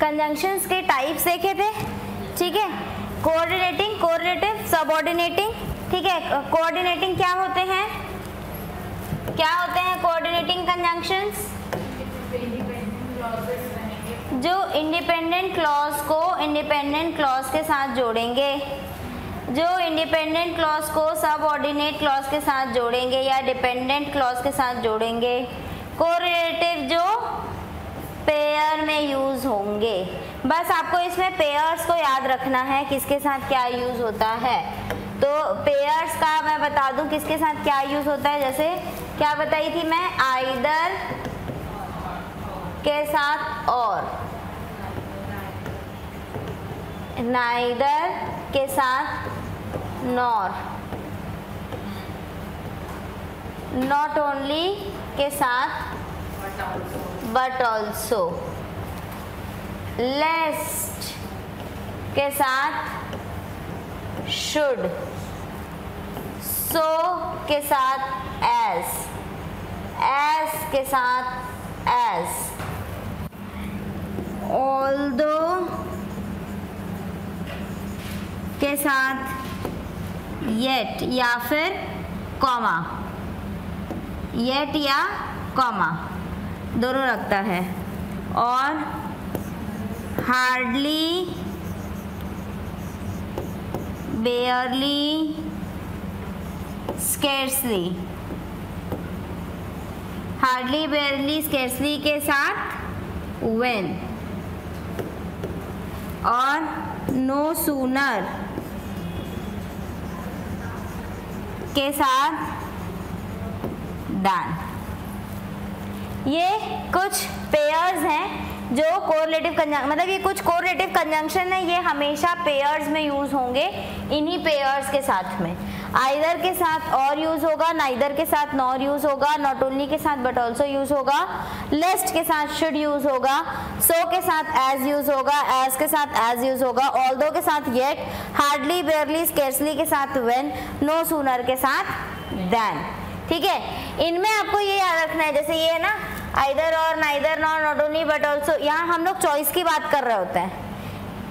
Conjunctions के types देखे थे, ठीक है। कोऑर्डिनेटिंग, कोरिलेटिव, सबऑर्डिनेटिंग, ठीक है। कोऑर्डिनेटिंग क्या होते हैं, क्या होते हैं कोऑर्डिनेटिंग कंजंक्शंस? जो इंडिपेंडेंट क्लॉज को इंडिपेंडेंट क्लॉज के साथ जोड़ेंगे, जो इंडिपेंडेंट क्लॉज को सबऑर्डिनेट क्लॉज के साथ जोड़ेंगे या डिपेंडेंट क्लॉज के साथ जोड़ेंगे। कोरिलेटिव जो पेयर में यूज होंगे। बस आपको इसमें पेयर्स को याद रखना है, किसके साथ क्या यूज होता है। तो पेयर्स का मैं बता दूं किसके साथ क्या यूज होता है। जैसे क्या बताई थी मैं, आइदर के साथ और, नाइदर के साथ नॉर, नॉट ओनली के साथ बट ऑल्सो, लेस्ट के साथ शुड, सो के साथ एज, एज के साथ एज, ऑल्दो के साथ येट या फिर कॉमा, येट या कॉमा दोनों रखता है। और हार्डली, बेयरली, स्केर्सली, हार्डली, बेयरली, स्केर्सली के साथ व्हेन, और नो सूनर के साथ देन। ये कुछ पेयर्स हैं जो कोरिलेटिव कंजंक्शन, मतलब ये कुछ कोरिलेटिव कंजंक्शन है, ये हमेशा पेयर्स में यूज होंगे। इन्हीं पेयर्स के साथ में आइदर के साथ और यूज होगा, नाइदर के साथ नॉर यूज होगा, नॉट ओनली के साथ बट ऑल्सो यूज होगा, लेस्ट के साथ शुड यूज होगा, सो के साथ एज यूज होगा, एज के साथ एज यूज होगा, ऑल्दो के साथ येट, हार्डली, बेयरली, स्केर्सली के साथ व्हेन, नो सूनर के साथ देन। ठीक है, इनमें आपको ये याद रखना है, जैसे ये है ना आइदर और, neither, nor, not only but also, यहाँ हम लोग चॉइस की बात कर रहे होते हैं।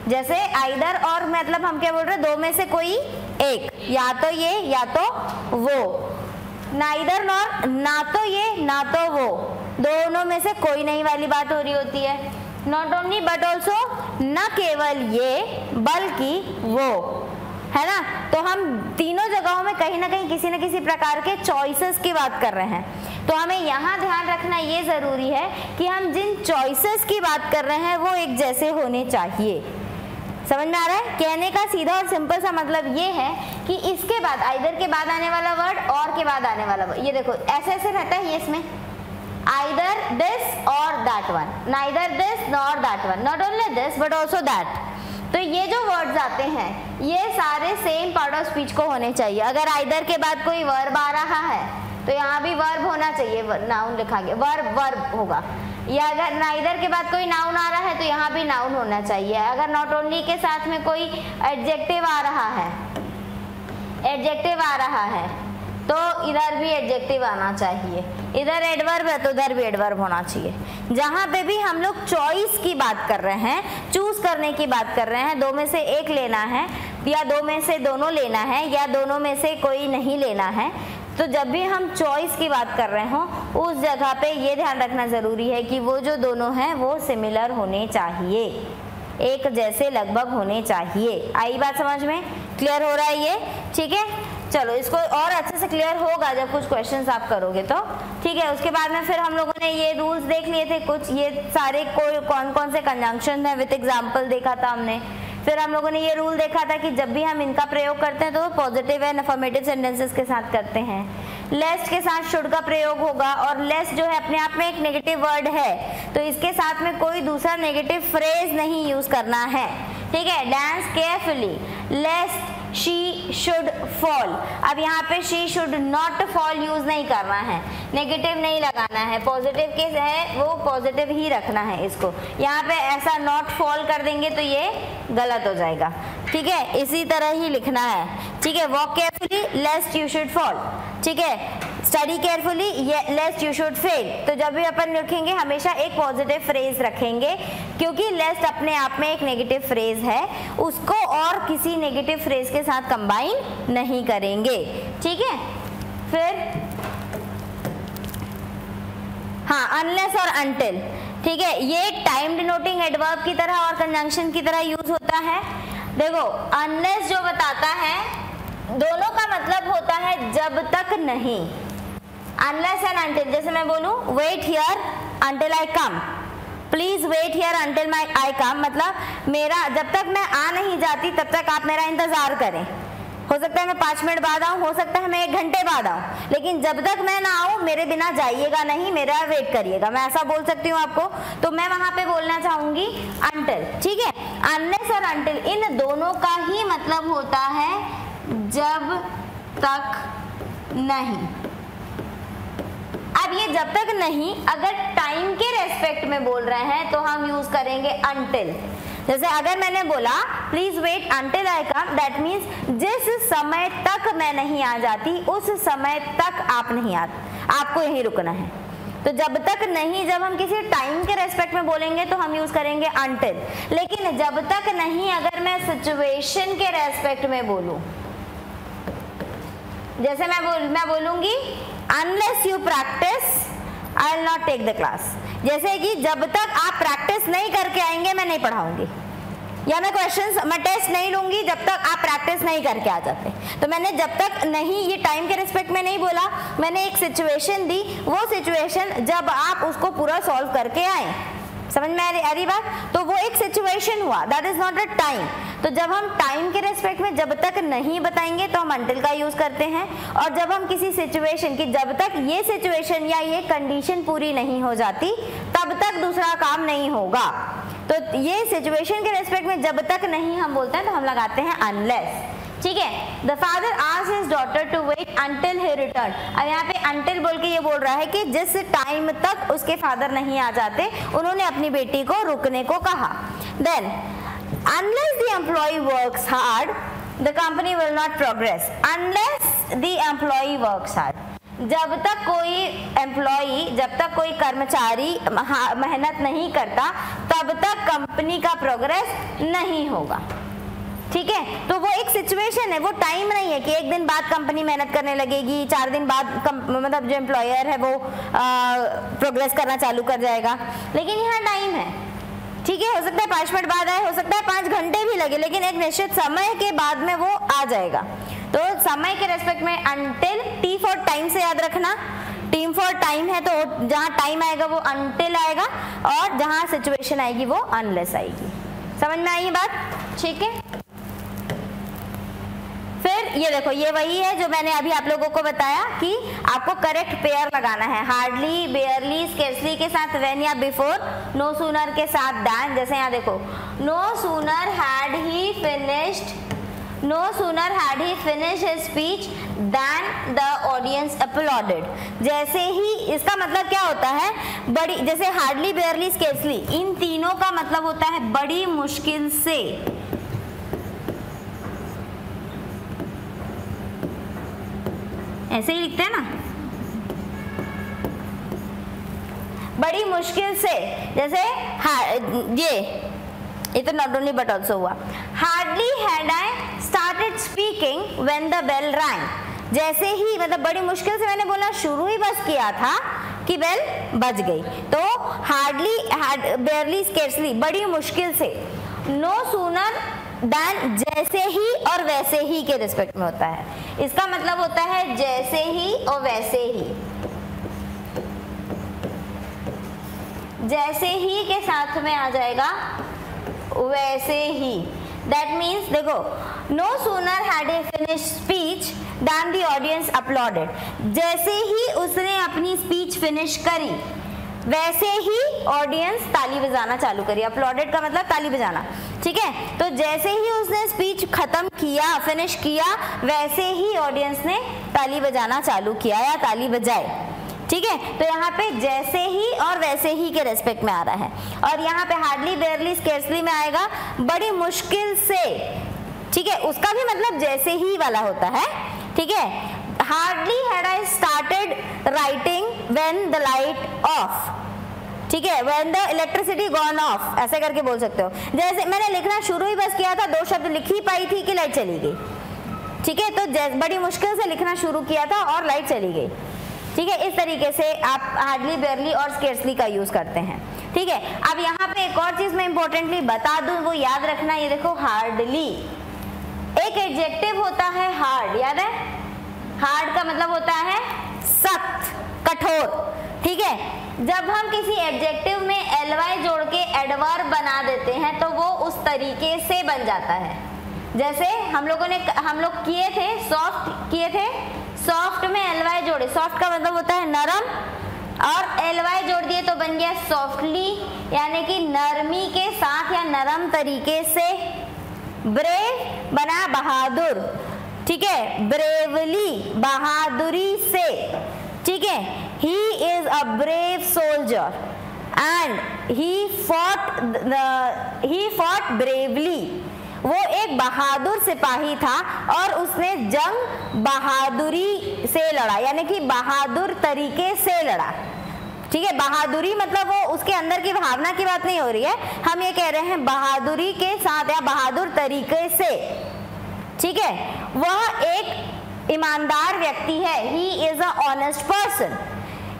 जैसे आइदर और मतलब हम क्या बोल रहे हैं, दो में से कोई एक, या तो ये या तो वो। नाइदर नॉर, ना तो ये ना तो वो, दोनों में से कोई नहीं वाली बात हो रही होती है। नॉट ओनली बट ऑल्सो, न केवल ये बल्कि वो, है ना। तो हम तीनों जगहों में कहीं ना कहीं किसी न किसी प्रकार के चॉइसेस की बात कर रहे हैं। तो हमें यहाँ ध्यान रखना ये जरूरी है कि हम जिन चॉइसेस की बात कर रहे हैं वो एक जैसे होने चाहिए। समझ में आ रहा है? कहने का सीधा और सिंपल सा मतलब ये है कि इसके बाद आइदर के बाद आने वाला वर्ड और के बाद आने वाला वर्ड, ये देखो ऐसे ऐसे रहता है ये इसमें, आइदर दिस और that one, neither this nor that one, not only this but also that. तो ये जो वर्ड्स आते हैं ये सारे सेम पार्ट ऑफ स्पीच को होने चाहिए। अगर आइदर के बाद कोई वर्ब आ रहा है तो यहाँ भी वर्ब होना चाहिए, नाउन लिखा गया वर्ब वर्ब होगा। या अगर नाइदर के बाद कोई नाउन आ रहा है तो यहाँ भी नाउन होना चाहिए। अगर नॉट ओनली के साथ में कोई एडजेक्टिव आ रहा है, एडजेक्टिव आ रहा है तो इधर भी एडजेक्टिव आना चाहिए। इधर एडवर्ब है तो इधर भी एडवर्ब होना चाहिए। जहाँ पे भी हम लोग चॉइस की बात कर रहे हैं, चूज करने की बात कर रहे हैं, दो में से एक लेना है या दो में से दोनों लेना है या दोनों में से कोई नहीं लेना है, तो जब भी हम चॉइस की बात कर रहे हों उस जगह पे ये ध्यान रखना ज़रूरी है कि वो जो दोनों हैं वो सिमिलर होने चाहिए, एक जैसे लगभग होने चाहिए। आई बात समझ में? क्लियर हो रहा है ये? ठीक है, चलो इसको और अच्छे से क्लियर होगा जब कुछ क्वेश्चंस आप करोगे तो। ठीक है, उसके बाद में फिर हम लोगों ने ये रूल्स देख लिए थे कुछ, ये सारे कौन कौन से कंजंक्शन है विद एग्जाम्पल देखा था हमने। फिर हम लोगों ने ये रूल देखा था कि जब भी हम इनका प्रयोग करते हैं तो पॉजिटिव एंड अफर्मेटिव सेंटेंसेस के साथ करते हैं। लेस्ट के साथ शुड का प्रयोग होगा और लेस्ट जो है अपने आप में एक नेगेटिव वर्ड है तो इसके साथ में कोई दूसरा नेगेटिव फ्रेज नहीं यूज करना है। ठीक है, dance carefully, lest she should fall. अब यहाँ पे she should not fall use नहीं करना है, नेगेटिव नहीं लगाना है, पॉजिटिव के है वो पॉजिटिव ही रखना है इसको। यहाँ पे ऐसा नॉट फॉल कर देंगे तो ये गलत हो जाएगा। ठीक है, इसी तरह ही लिखना है। ठीक है, walk carefully, लेस्ट you should fall. ठीक है, study carefully, लेस्ट you should fail. तो जब भी अपन लिखेंगे हमेशा एक पॉजिटिव फ्रेज रखेंगे, क्योंकि लेस्ट अपने आप में एक नेगेटिव फ्रेज है, उसको और किसी नेगेटिव फ्रेज के साथ कंबाइन नहीं करेंगे, ठीक है। फिर हाँ, अनलेस और अनटिल, ठीक है, ये टाइम डिनोटिंग एडवर्ब की तरह और कंजंक्शन की तरह यूज होता है। देखो अनलेस जो बताता है, दोनों का मतलब होता है जब तक नहीं। अनलेस एंड अनटिल, जैसे मैं बोलूं wait here until I come, please wait here until I come, मतलब मेरा जब तक मैं आ नहीं जाती तब तक आप मेरा इंतजार करें। हो सकता है मैं 5 मिनट बाद आऊँ, हो सकता है मैं 1 घंटे बाद आऊँ, लेकिन जब तक मैं ना आऊँ मेरे बिना जाइएगा नहीं, मेरा वेट करिएगा। मैं ऐसा बोल सकती हूँ आपको, तो मैं वहां पे बोलना चाहूंगी अनटिल, ठीक है। अनलेस और अनटिल इन दोनों का ही मतलब होता है जब तक नहीं। अब ये जब तक नहीं अगर टाइम के रेस्पेक्ट में बोल रहे हैं तो हम यूज करेंगे अनटिल। जैसे अगर मैंने बोला please wait until I come, that means जिस समय तक मैं नहीं आ जाती उस समय तक आप नहीं आते, आपको यहीं रुकना है। तो जब तक नहीं, जब हम किसी टाइम के रेस्पेक्ट में बोलेंगे तो हम यूज करेंगे अनटिल। लेकिन जब तक नहीं अगर मैं सिचुएशन के रेस्पेक्ट में बोलूं, जैसे मैं बोलूंगी unless you practise I will not take the class, जैसे कि जब तक आप प्रैक्टिस नहीं करके आएंगे मैं नहीं पढ़ाऊंगी, या मैं टेस्ट नहीं लूंगी जब तक आप प्रैक्टिस नहीं करके आ जाते। तो मैंने जब तक नहीं ये टाइम के रिस्पेक्ट में नहीं बोला, मैंने एक सिचुएशन दी, वो सिचुएशन जब आप उसको पूरा सॉल्व करके आए। समझ में आ रही बात? तो वो एक सिचुएशन हुआ, that is not a time. तो जब हम टाइम के रेस्पेक्ट में जब तक नहीं बताएंगे तो हम अंटिल का यूज करते हैं, और जब हम किसी सिचुएशन की जब तक ये सिचुएशन या ये कंडीशन पूरी नहीं हो जाती तब तक दूसरा काम नहीं होगा। तो ये सिचुएशन के रेस्पेक्ट में जब तक नहीं हम बोलते हैं तो हम लगाते हैं अनलेस, ठीक है। The father asked his daughter to wait until he return. अब यहाँ पे अंटिल बोल के ये बोल रहा है कि जिस टाइम तक उसके फादर नहीं आ जाते उन्होंने अपनी बेटी को रुकने को कहा। Then unless the employee works hard the company will not progress, unless the employee works hard, जब तक कोई एम्प्लॉई, जब तक कोई कर्मचारी मेहनत नहीं करता तब तक कंपनी का प्रोग्रेस नहीं होगा, ठीक है। तो वो एक सिचुएशन है, वो टाइम नहीं है कि एक दिन बाद कंपनी मेहनत करने लगेगी, 4 दिन बाद मतलब जो एम्प्लॉयर है वो प्रोग्रेस करना चालू कर जाएगा, लेकिन यहाँ टाइम है, ठीक है। हो सकता है 5 मिनट बाद आए, हो सकता है 5 घंटे भी लगे, लेकिन एक निश्चित समय के बाद में वो आ जाएगा। तो समय के रेस्पेक्ट में अंटिल, टी फॉर टाइम से याद रखना, टीम फॉर टाइम है तो जहाँ टाइम आएगा वो अंटिल आएगा, और जहाँ सिचुएशन आएगी वो अनलेस आएगी। समझ में आई बात? ठीक है। फिर ये देखो, ये वही है जो मैंने अभी आप लोगों को बताया कि आपको करेक्ट पेयर लगाना है। हार्डली, बेयरली, स्केर्सली के साथ व्हेन या बिफोर, नो सूनर के साथ दैन। जैसे यहाँ देखो, no sooner had he finished his speech then the audience applauded. जैसे ही, इसका मतलब क्या होता है, बड़ी, जैसे हार्डली, बेयरली, स्केर्सली, इन तीनों का मतलब होता है बड़ी मुश्किल से। ऐसे ही लिखते हैं ना, बड़ी मुश्किल से। जैसे ये तो नॉट ओनली बट ऑल्सो हुआ। Hardly had I started speaking when the bell rang. जैसे ही, मतलब बड़ी मुश्किल से मैंने बोला, शुरू ही बस किया था कि बेल बज गई। तो हार्डली, बेयरली, स्केर्सली, बड़ी मुश्किल से। नो सूनर देन, जैसे ही और वैसे ही के रिस्पेक्ट में होता है। इसका मतलब होता है जैसे ही और वैसे ही। जैसे ही के साथ में आ जाएगा वैसे ही। दैट मीन्स देखो, no sooner had he finish speech then the audience applauded. जैसे ही उसने अपनी स्पीच फिनिश करी वैसे ही ऑडियंस ताली बजाना चालू करी। अपलॉडेड का मतलब ताली बजाना, ठीक है। तो जैसे ही उसने स्पीच खत्म किया, फिनिश किया, वैसे ही ऑडियंस ने ताली बजाना चालू किया या ताली बजाए, ठीक है। तो यहाँ पे जैसे ही और वैसे ही के रेस्पेक्ट में आ रहा है, और यहाँ पे हार्डली, बेयरली, स्केर्सली में आएगा बड़ी मुश्किल से, ठीक है। उसका भी मतलब जैसे ही वाला होता है, ठीक है। Hardly had I started writing when the light of, ठीक है, when the electricity gone of, ऐसे करके बोल सकते हो। जैसे मैंने लिखना शुरू ही बस किया था, 2 शब्द लिख ही पाई थी कि लाइट चली गई, ठीक है, तो बड़ी मुश्किल से लिखना शुरू किया था और लाइट चली गई, ठीक है। इस तरीके से आप हार्डली, बेयरली और स्केर्सली का यूज करते हैं, ठीक है। अब यहाँ पे एक और चीज मैं इंपॉर्टेंटली बता दूं, वो याद रखना, ये देखो हार्डली एक एडजेक्टिव होता है हार्ड, याद है, हार्ड का मतलब होता है सख्त, कठोर, ठीक है। जब हम किसी एडजेक्टिव में ly जोड़ के एडवर्ब बना देते हैं तो वो उस तरीके से बन जाता है, जैसे हम लोग किए थे, सॉफ्ट किए थे, सॉफ्ट में ly जोड़े, सॉफ्ट का मतलब होता है नरम, और ly जोड़ दिए तो बन गया सॉफ्टली, यानी कि नरमी के साथ या नरम तरीके से। ब्रेव बना बहादुर, ठीक है, ब्रेवली बहादुरी से, ठीक है। He is a brave soldier and he fought bravely, वो एक बहादुर सिपाही था और उसने जंग बहादुरी से लड़ा, यानी कि बहादुर तरीके से लड़ा, ठीक है। बहादुरी मतलब वो उसके अंदर की भावना की बात नहीं हो रही है, हम ये कह रहे हैं बहादुरी के साथ या बहादुर तरीके से, ठीक है। वह एक ईमानदार व्यक्ति है, he is a honest person,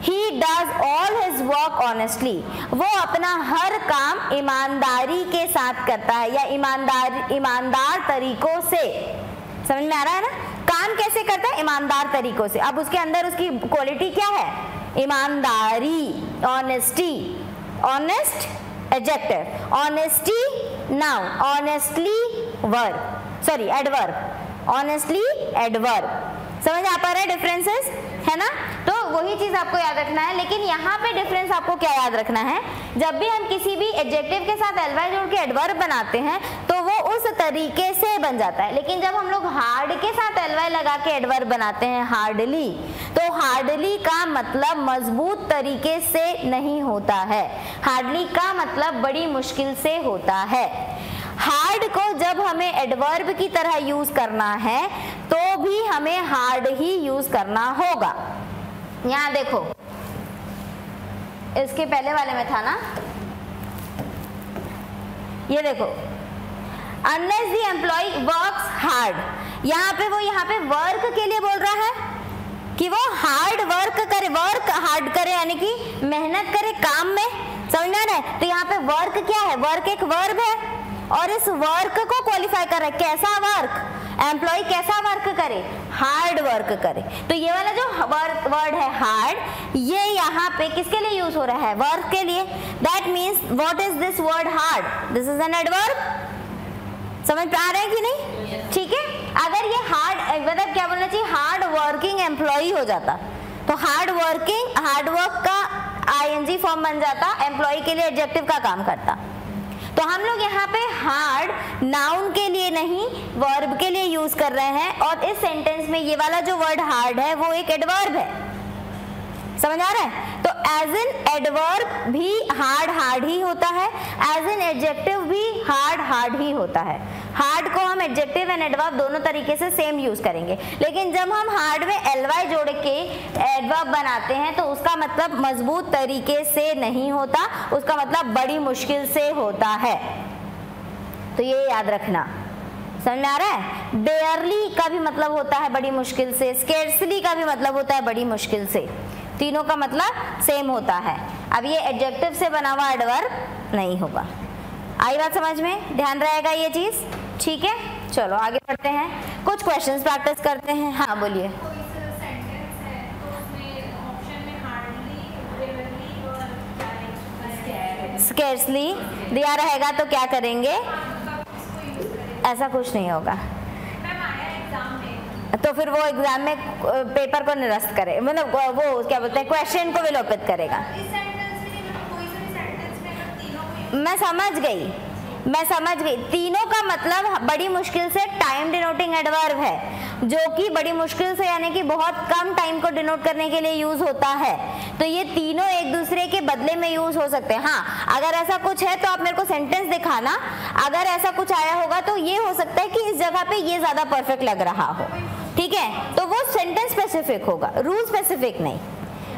he does all his work honestly, वो अपना हर काम ईमानदारी के साथ करता है या ईमानदार तरीकों से। समझ में आ रहा है ना, काम कैसे करता है, ईमानदार तरीकों से। अब उसके अंदर उसकी क्वालिटी क्या है, ईमानदारी, honesty, honest adjective, honesty noun, honestly verb, sorry adverb, honestly adverb. समझ आ पा रहा है डिफरेंसेस, है ना। तो वही चीज आपको याद रखना है, लेकिन यहाँ पे डिफरेंस आपको क्या याद रखना है, जब भी हम किसी भी एडजेक्टिव के साथ ly जोड़ के एडवर्ब बनाते हैं तो वो उस तरीके से बन जाता है, लेकिन जब हम लोग हार्ड के साथ ly लगा के एडवर्ब बनाते हैं हार्डली, तो हार्डली का मतलब मजबूत तरीके से नहीं होता है, हार्डली का मतलब बड़ी मुश्किल से होता है। हार्ड को जब हमें एडवर्ब की तरह यूज करना है तो भी हमें हार्ड ही यूज करना होगा। यहां देखो, इसके पहले वाले में था ना, ये देखो, unless the employee works hard, यहाँ पे वर्क के लिए बोल रहा है कि वो हार्ड वर्क करे, वर्क हार्ड करे यानी कि मेहनत करे काम में, समझना है। तो यहाँ पे वर्क क्या है, वर्क एक वर्ब है और इस वर्क को क्वालिफाई कर रहा है, कैसा वर्क, एम्प्लॉय कैसा वर्क करे, हार्ड वर्क करे। तो ये वाला जो वर्ड है हार्ड, ये यहाँ पे किसके लिए यूज हो रहा है, वर्क के लिए। That means what is this word hard, this is an adverb. समझ पा रहे हैं कि नहीं, ठीक है। अगर ये हार्ड मतलब क्या बोलना चाहिए, हार्ड वर्किंग एम्प्लॉय हो जाता तो हार्ड वर्किंग, हार्ड वर्क का आईएनजी फॉर्म बन जाता, एम्प्लॉय के लिए एडजेक्टिव का काम करता। तो हम लोग यहाँ पे हार्ड नाउन के लिए नहीं वर्ब के लिए यूज कर रहे हैं, और इस सेंटेंस में ये वाला जो वर्ड हार्ड है वो एक एडवर्ब है, समझ आ रहा है। तो एज एन एडवर्ब भी हार्ड ही होता है, एज एन एडजेक्टिव भी हार्ड ही होता है। हार्ड को हम एडजेक्टिव एंड एडवर्ब दोनों तरीके से सेम यूज करेंगे, लेकिन जब हम हार्ड में ly जोड़ के एडवर्ब बनाते हैं तो उसका मतलब मजबूत तरीके से नहीं होता, उसका मतलब बड़ी मुश्किल से होता है। तो ये याद रखना, समझ में आ रहा है। बेयरली का भी मतलब होता है बड़ी मुश्किल से, स्केर्सली का भी मतलब होता है बड़ी मुश्किल से, तीनों का मतलब सेम होता है। अब ये एडजेक्टिव से बना हुआ एडवर्ब नहीं होगा। आई बात समझ में, ध्यान रहेगा ये चीज, ठीक है। चलो आगे बढ़ते हैं, कुछ क्वेश्चंस प्रैक्टिस करते हैं। हाँ बोलिए। स्केर्सली दिया रहेगा तो क्या करेंगे, ऐसा कुछ नहीं होगा, तो फिर वो एग्जाम में पेपर को निरस्त करे, मतलब वो क्या बोलते हैं, क्वेश्चन को विलोपित करेगा। मैं समझ गई, तीनों का मतलब बड़ी मुश्किल से टाइम डिनोटिंग एडवर्ब है, जो कि बड़ी मुश्किल से यानी कि बहुत कम टाइम को डिनोट करने के लिए यूज होता है। तो ये तीनों एक दूसरे के बदले में यूज हो सकते हैं। हाँ, अगर ऐसा कुछ है तो आप मेरे को सेंटेंस दिखाना, अगर ऐसा कुछ आया होगा तो ये हो सकता है कि इस जगह पे ये ज्यादा परफेक्ट लग रहा हो, ठीक है, तो वो सेंटेंस स्पेसिफिक होगा, रूल स्पेसिफिक नहीं।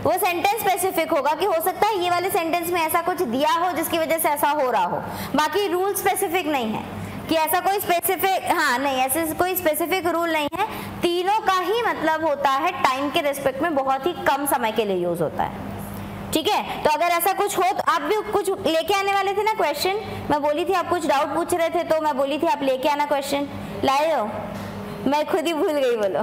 वो सेंटेंस स्पेसिफिक होगा कि हो सकता है ये वाले सेंटेंस में ऐसा कुछ दिया हो जिसकी वजह से ऐसा हो रहा हो, बाकी रूल स्पेसिफिक नहीं है कि ऐसा कोई स्पेसिफिक, हाँ नहीं, ऐसे कोई स्पेसिफिक रूल नहीं है। तीनों का ही मतलब होता है टाइम के रिस्पेक्ट में बहुत ही कम समय के लिए यूज होता है। ठीक है, तो अगर ऐसा कुछ हो तो आप भी कुछ लेके आने वाले थे ना क्वेश्चन, मैं बोली थी आप कुछ डाउट पूछ रहे थे तो मैं बोली थी आप लेके आना क्वेश्चन, लाए हो? मैं खुद ही भूल गई, बोलो।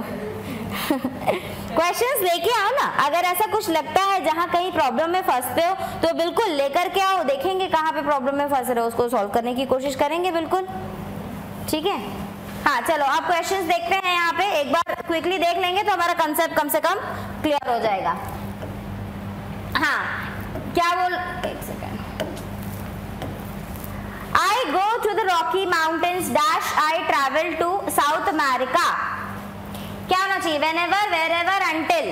क्वेश्चंस लेके आओ ना, अगर ऐसा कुछ लगता है जहाँ कहीं प्रॉब्लम में फंसते हो तो बिल्कुल लेकर के आओ, देखेंगे कहाँ पे प्रॉब्लम में फंस रहे हो, उसको सॉल्व करने की कोशिश करेंगे बिल्कुल। ठीक है, हाँ चलो आप क्वेश्चंस देखते हैं, यहाँ पे एक बार क्विकली देख लेंगे तो हमारा कंसेप्ट कम से कम क्लियर हो जाएगा। हाँ क्या बोल, एक second. I go to the Rocky Mountains dash I travel to South America। क्या होना चाहिए? whenever, wherever, until।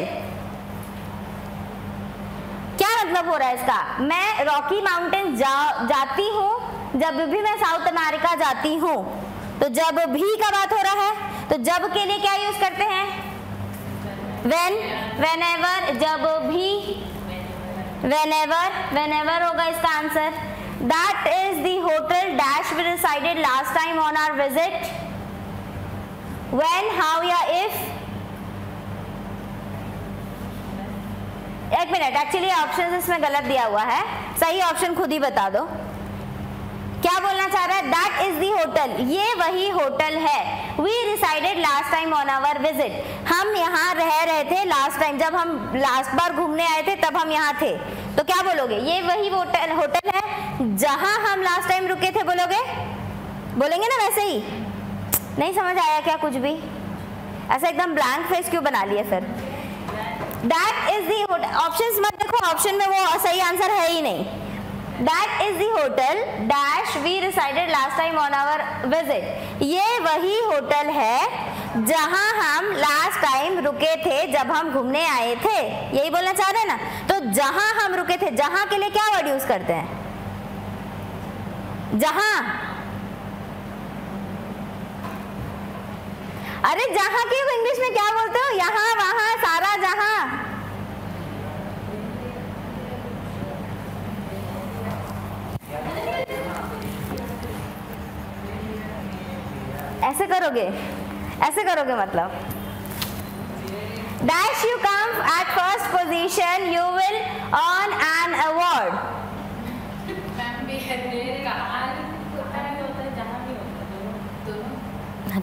क्या मतलब हो रहा है इसका? मैं रॉकी माउंटेन जाती हूँ जब भी मैं साउथ अमेरिका जाती हूँ। तो जब भी का बात हो रहा है, तो जब के लिए क्या यूज करते हैं? when, whenever, जब भी, whenever, whenever होगा इसका answer. That is the hotel dash we decided last time on our visit। when, how या if। एक मिनट, एक्चुअली ऑप्शन इसमें गलत दिया हुआ है, सही ऑप्शन खुद ही बता दो। क्या बोलना चाह रहा है? दैट इज दी होटल, ये वही होटल है। We decided last time on our visit, हम यहाँ रह रहे थे लास्ट टाइम, जब हम लास्ट बार घूमने आए थे तब हम यहाँ थे। तो क्या बोलोगे? ये वही होटल है जहाँ हम लास्ट टाइम रुके थे, बोलोगे? बोलेंगे ना वैसे ही? नहीं समझ आया क्या कुछ भी? ऐसा एकदम ब्लैंक फेस क्यों बना लिया फिर? That is the hotel, options मत देखो, ऑप्शन में वो सही आंसर है ही नहीं। That is the hotel dash we decided last time on our visit। ये वही होटल है जहां हम लास्ट टाइम रुके थे जब हम घूमने आए थे, यही बोलना चाह रहे हैं ना? तो जहां हम रुके थे, जहां के लिए क्या वर्ड यूज करते हैं? जहां। अरे जहां की इंग्लिश में क्या बोलते हो? यहाँ, वहां, सारा, जहां। ऐसे करोगे, ऐसे करोगे मतलब dash you come at first position you will earn an award।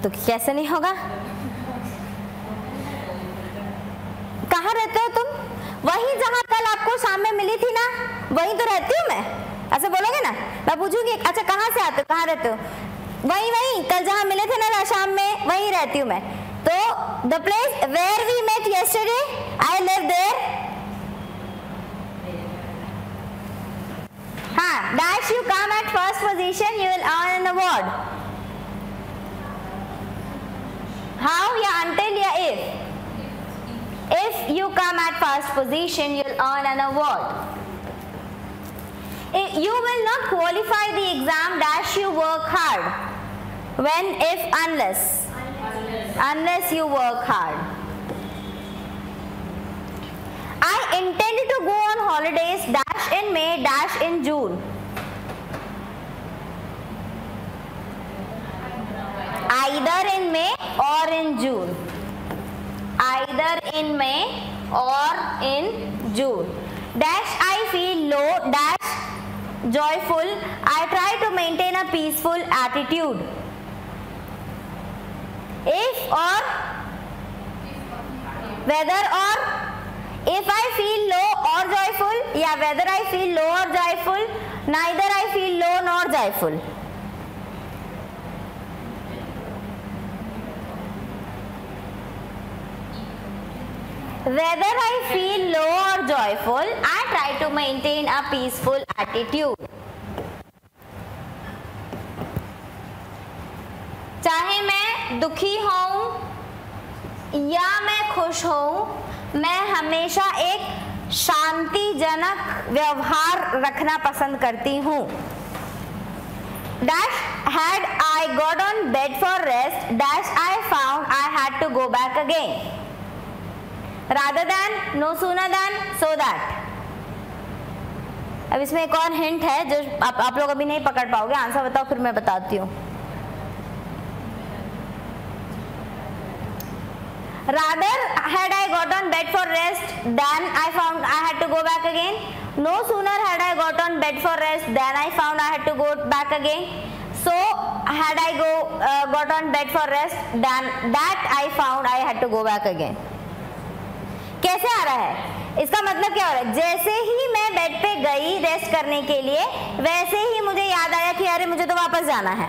तो कैसे नहीं होगा? कहाँ रहते हो तुम? वही जहाँ कल आपको शाम में मिली थी ना, वहीं तो रहती हूँ मैं, ऐसे बोलोगे ना? मैं पूछूंगी अच्छा कहाँ से आते हो, कहाँ रहते हो? वही वही कल जहाँ मिले थे ना शाम में, वहीं रहती हूँ मैं। तो the place where we met yesterday I live there. हाँ, dash you come at first position you will earn an award. How या until या if you come at first position you will earn an award। You will not qualify the exam dash you work hard। when, if, unless you work hard। I intended to go on holidays dash in May dash in June। either in May or in June, either in May or in June। dash I feel low dash joyful, I try to maintain a peaceful attitude। if or whether or, if I feel low or joyful या whether I feel low or joyful, neither I feel low nor joyful। whether I feel low or joyful, I try to maintain a peaceful attitude। चाहे मैं दुखी हूँ या मैं खुश हूँ, मैं हमेशा एक शांतिजनक व्यवहार रखना पसंद करती हूँ। Dash had I got on bed for rest dash I found I had to go back again. Rather than, no sooner than, so that. अब इसमें एक और हिंट है जो आप लोग अभी नहीं पकड़ पाओगे, आंसर बताओ फिर मैं बताती हूँ। Rather had I got on bed for rest than I found I had to go back again. No sooner had I got on bed for rest than I found I had to go back again. So had I got on bed for rest than that I found I had to go back again. कैसे आ रहा है? इसका मतलब क्या हो रहा है? जैसे ही मैं बेड पे गई रेस्ट करने के लिए वैसे ही मुझे याद आया कि अरे मुझे तो वापस जाना है।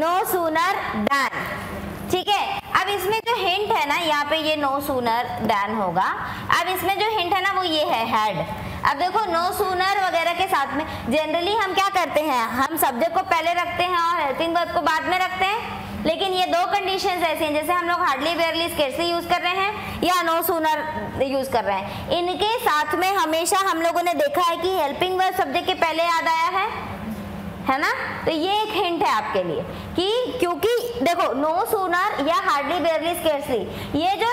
No sooner than, ठीक है। अब इसमें जो हिंट है ना, यहाँ पे ये नो सूनर देन होगा। अब इसमें जो हिंट है ना वो ये है हैड। अब देखो नो सूनर वगैरह के साथ में जनरली हम क्या करते हैं, हम सब्जेक्ट को पहले रखते हैं और हेल्पिंग वर्ब को बाद में रखते हैं, लेकिन ये दो कंडीशंस ऐसी हैं, जैसे हम लोग हार्डली बेयरली स्केर्सली यूज कर रहे हैं या नो सूनर यूज कर रहे हैं, इनके साथ में हमेशा हम लोगों ने देखा है कि हेल्पिंग वर्ब सब्जेक्ट के पहले याद आया है ना। तो ये एक हिंट है आपके लिए कि क्योंकि देखो नो सूनर या हार्डली बेयरली स्केर्सली ये जो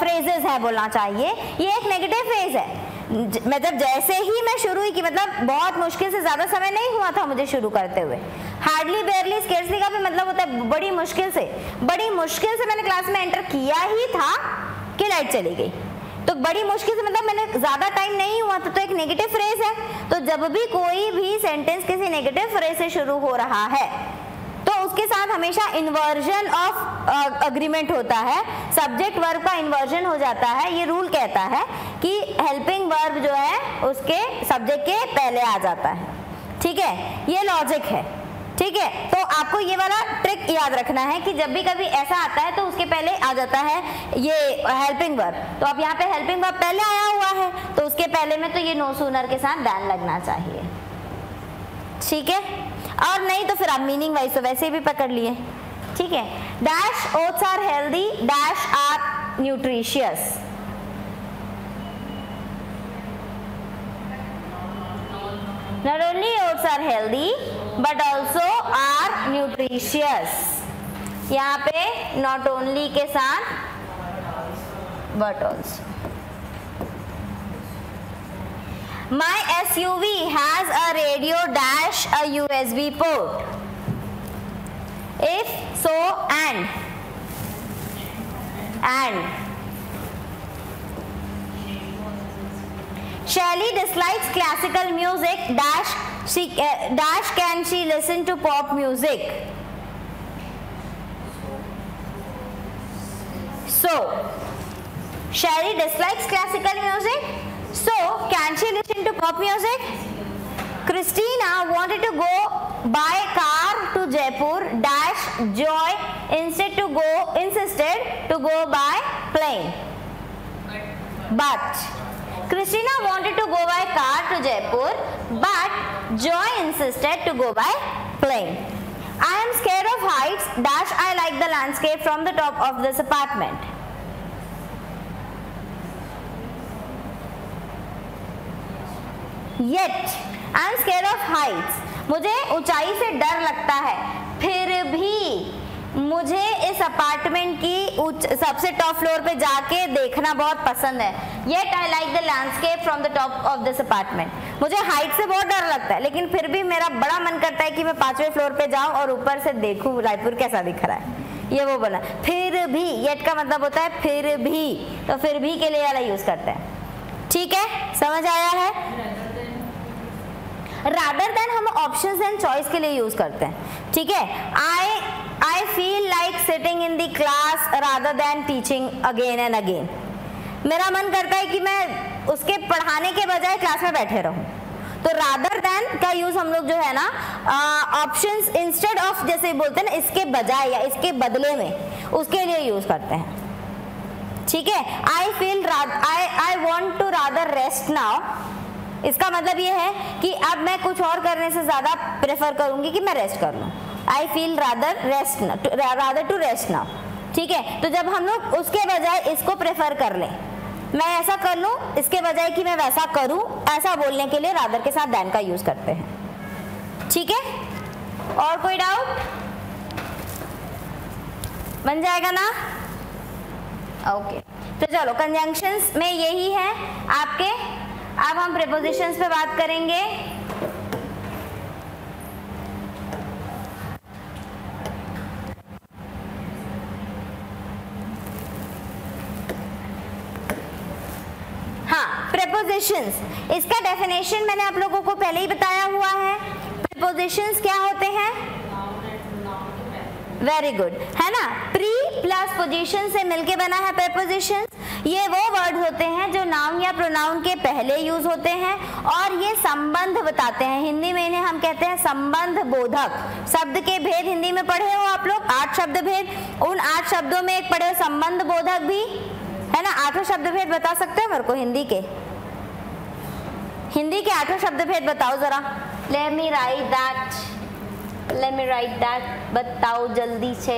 फ्रेजेस है बोलना चाहिए, ये एक नेगेटिव फ्रेज है। मतलब जैसे ही मैं शुरू ही की, मतलब बहुत मुश्किल से, ज्यादा समय नहीं हुआ था मुझे शुरू करते हुए। हार्डली बेयरली स्केर्सली का भी मतलब होता है बड़ी मुश्किल से मैंने क्लास में एंटर किया ही था कि लाइट चली गई। तो बड़ी मुश्किल से मतलब मैंने ज्यादा टाइम नहीं हुआ था, तो एक नेगेटिव फ्रेज है। तो जब भी कोई भी सेंटेंस किसी नेगेटिव फ्रेज से शुरू हो रहा है तो उसके साथ हमेशा इन्वर्जन ऑफ अग्रीमेंट होता है, सब्जेक्ट वर्ब का इन्वर्जन हो जाता है। ये रूल कहता है कि हेल्पिंग वर्ब जो है उसके सब्जेक्ट के पहले आ जाता है, ठीक है। ये लॉजिक है, ठीक है। तो आपको ये वाला ट्रिक याद रखना है कि जब भी कभी ऐसा आता है तो उसके पहले आ जाता है ये हेल्पिंग वर्ब। तो अब यहाँ पे हेल्पिंग वर्ब पहले आया हुआ है तो उसके पहले में तो ये नो सूनर के साथ दैन लगना चाहिए, ठीक है। और नहीं तो फिर आप मीनिंग वाइज तो वैसे भी पकड़ लिए, ठीक है। Dash oats are healthy dash are nutritious. Not only oats are healthy but also are nutritious. यहाँ पे not only के साथ but also. My SUV has a radio dash a USB port. If so and Shelly dislikes classical music dash can she listen to pop music. So Shelly dislikes classical music, so can she listen to pop music? Christina wanted to go by car to Jaipur dash Joy insisted to go by plane. But Christina wanted to go by car to Jaipur, but Joy insisted to go by plane. I am scared of heights dash I like the landscape from the top of this apartment. Yet I am scared of heights. मुझे ऊंचाई से डर लगता है, फिर भी मुझे इस अपार्टमेंट की सबसे टॉप फ्लोर पे जाके देखना बहुत पसंद है। Yet I like the landscape from the top of this apartment. मुझे हाइट से बहुत डर लगता है, लेकिन फिर भी मेरा बड़ा मन करता है कि मैं 5वें फ्लोर पे जाऊं और ऊपर से देखूं रायपुर कैसा दिख रहा है। ये वो बोला फिर भी, येट का मतलब होता है फिर भी, तो फिर भी के लिए वाला यूज करते हैं, ठीक है। समझ आया है? रादर देन हम ऑप्शंस एंड चॉइस के लिए यूज करते हैं, ठीक है। I feel like sitting in the class rather than teaching again and again. मेरा मन करता है कि मैं उसके पढ़ाने के बजाय क्लास में बैठे रहूं। तो रादर देन का यूज हम लोग जो है ना ऑप्शंस इंस्टेड ऑफ जैसे बोलते हैं ना, इसके बजाय या इसके बदले में, उसके लिए यूज करते हैं, ठीक है। I want to rather rest now, इसका मतलब ये है कि अब मैं कुछ और करने से ज्यादा प्रेफर करूंगी कि मैं रेस्ट कर लूं। I feel rather to rest now, ठीक है। तो जब हम लोग उसके बजाय इसको प्रेफर कर लें, मैं ऐसा कर लूं इसके बजाय कि मैं वैसा करूं, ऐसा बोलने के लिए रादर के साथ देन का यूज करते हैं, ठीक है। और कोई डाउट? बन जाएगा ना? ओके तो चलो कंजंक्शंस में यही है आपके। अब हम प्रीपोजिशंस पे बात करेंगे। हाँ प्रीपोजिशंस, इसका डेफिनेशन मैंने आप लोगों को पहले ही बताया हुआ है। प्रीपोजिशंस क्या होते हैं? वेरी गुड, है ना। प्री प्लस पोजीशन से मिलके बना है प्रीपोजिशंस। ये वो वर्ड होते हैं जो नाउन या प्रोनाउन के पहले यूज होते हैं और ये संबंध बताते हैं। हिंदी में इन्हें हम कहते हैं संबंध बोधक। शब्द के भेद हिंदी में पढ़े हो आप लोग, 8 शब्द भेद। उन 8 शब्दों में एक पढ़े हो संबंध बोधक भी, है ना। 8 शब्द भेद बता सकते हो मेरे को हिंदी के? हिंदी के 8 शब्द भेद बताओ जरा। लेट मी राइट दैट, बताओ जल्दी से।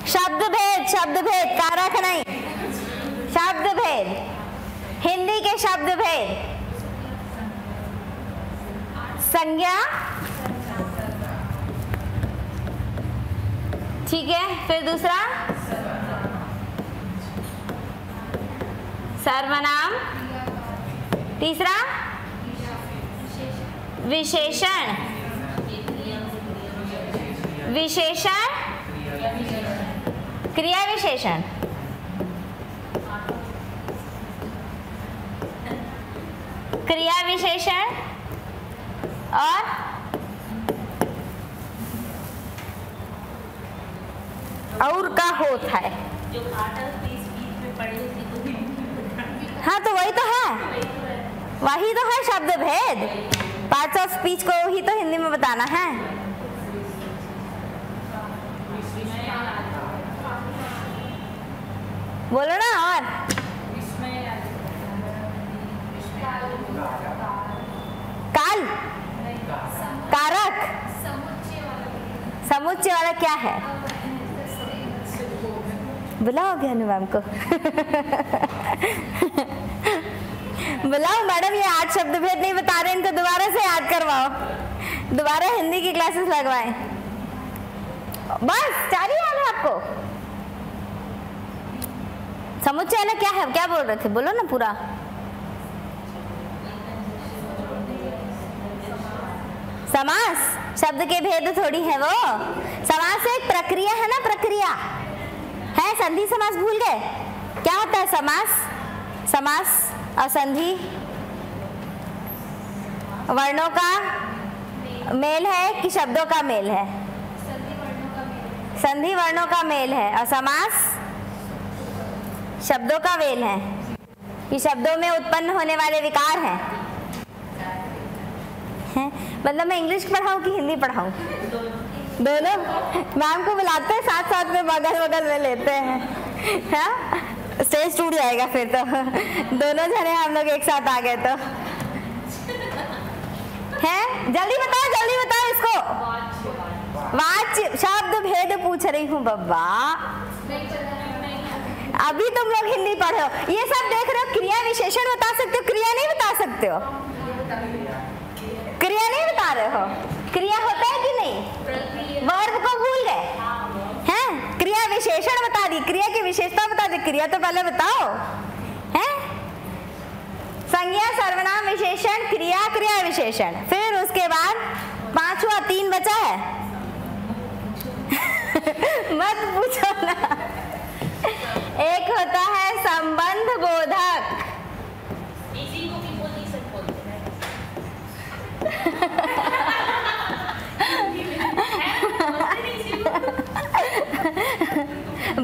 शब्द भेद कारक नहीं, शब्द भेद, हिंदी के शब्द भेद। संज्ञा, ठीक है। फिर दूसरा सर्वनाम, तीसरा विशेषण, क्रिया विशेषण, क्रिया विशेषण और का होता है। हाँ तो वही तो है शब्द भेद। पार्ट्स ऑफ स्पीच को ही तो हिंदी में बताना है। बोलो ना। और काल, कारक, समुच्चय वाला क्या है? बुलाओ अभियानु मैम को। बुलाओ मैडम, ये 8 शब्द भेद नहीं बता रहे, इनको दोबारा से याद करवाओ, दोबारा हिंदी की क्लासेस लगवाएं। बस 4 ही याद है आपको। समुच्चय ना क्या है, क्या बोल रहे थे? बोलो ना पूरा। समास शब्द के भेद थोड़ी है वो। समास एक प्रक्रिया है ना, प्रक्रिया है। संधि समास भूल गए? क्या होता है समास? समास और संधि वर्णों का मेल है कि शब्दों का मेल है? संधि वर्णों का मेल है और समास शब्दों का मेल है कि शब्दों में उत्पन्न होने वाले विकार हैं। मतलब मैं इंग्लिश पढ़ाऊं कि हिंदी पढ़ाऊं? दोनों। मैम को बुलाते हैं, साथ साथ में बगल में लेते हैं। हाँ स्टेज टूट जाएगा फिर तो। दोनों जने हम लोग एक साथ आ गए तो। हैं जल्दी बताओ इसको। वाच्य शब्द भेद पूछ रही हूँ बब्बा। अभी तुम लोग हिंदी पढ़े हो, ये सब देख रहे हो। क्रिया विशेषण बता सकते हो, क्रिया नहीं बता सकते हो। क्रिया नहीं बता रहे हो। क्रिया होता है कि नहीं? वर्ब को भूल गए हैं? क्रिया विशेषण बता दी, क्रिया की विशेषता बता दी। क्रिया तो पहले बताओ। हैं संज्ञा, सर्वनाम, विशेषण, क्रिया, क्रिया विशेषण। फिर उसके बाद 5वां 3 बचा है। मत पूछो ना। एक होता है संबंध बोधक। इसी को प्रीपोजिशन बोलते हैं।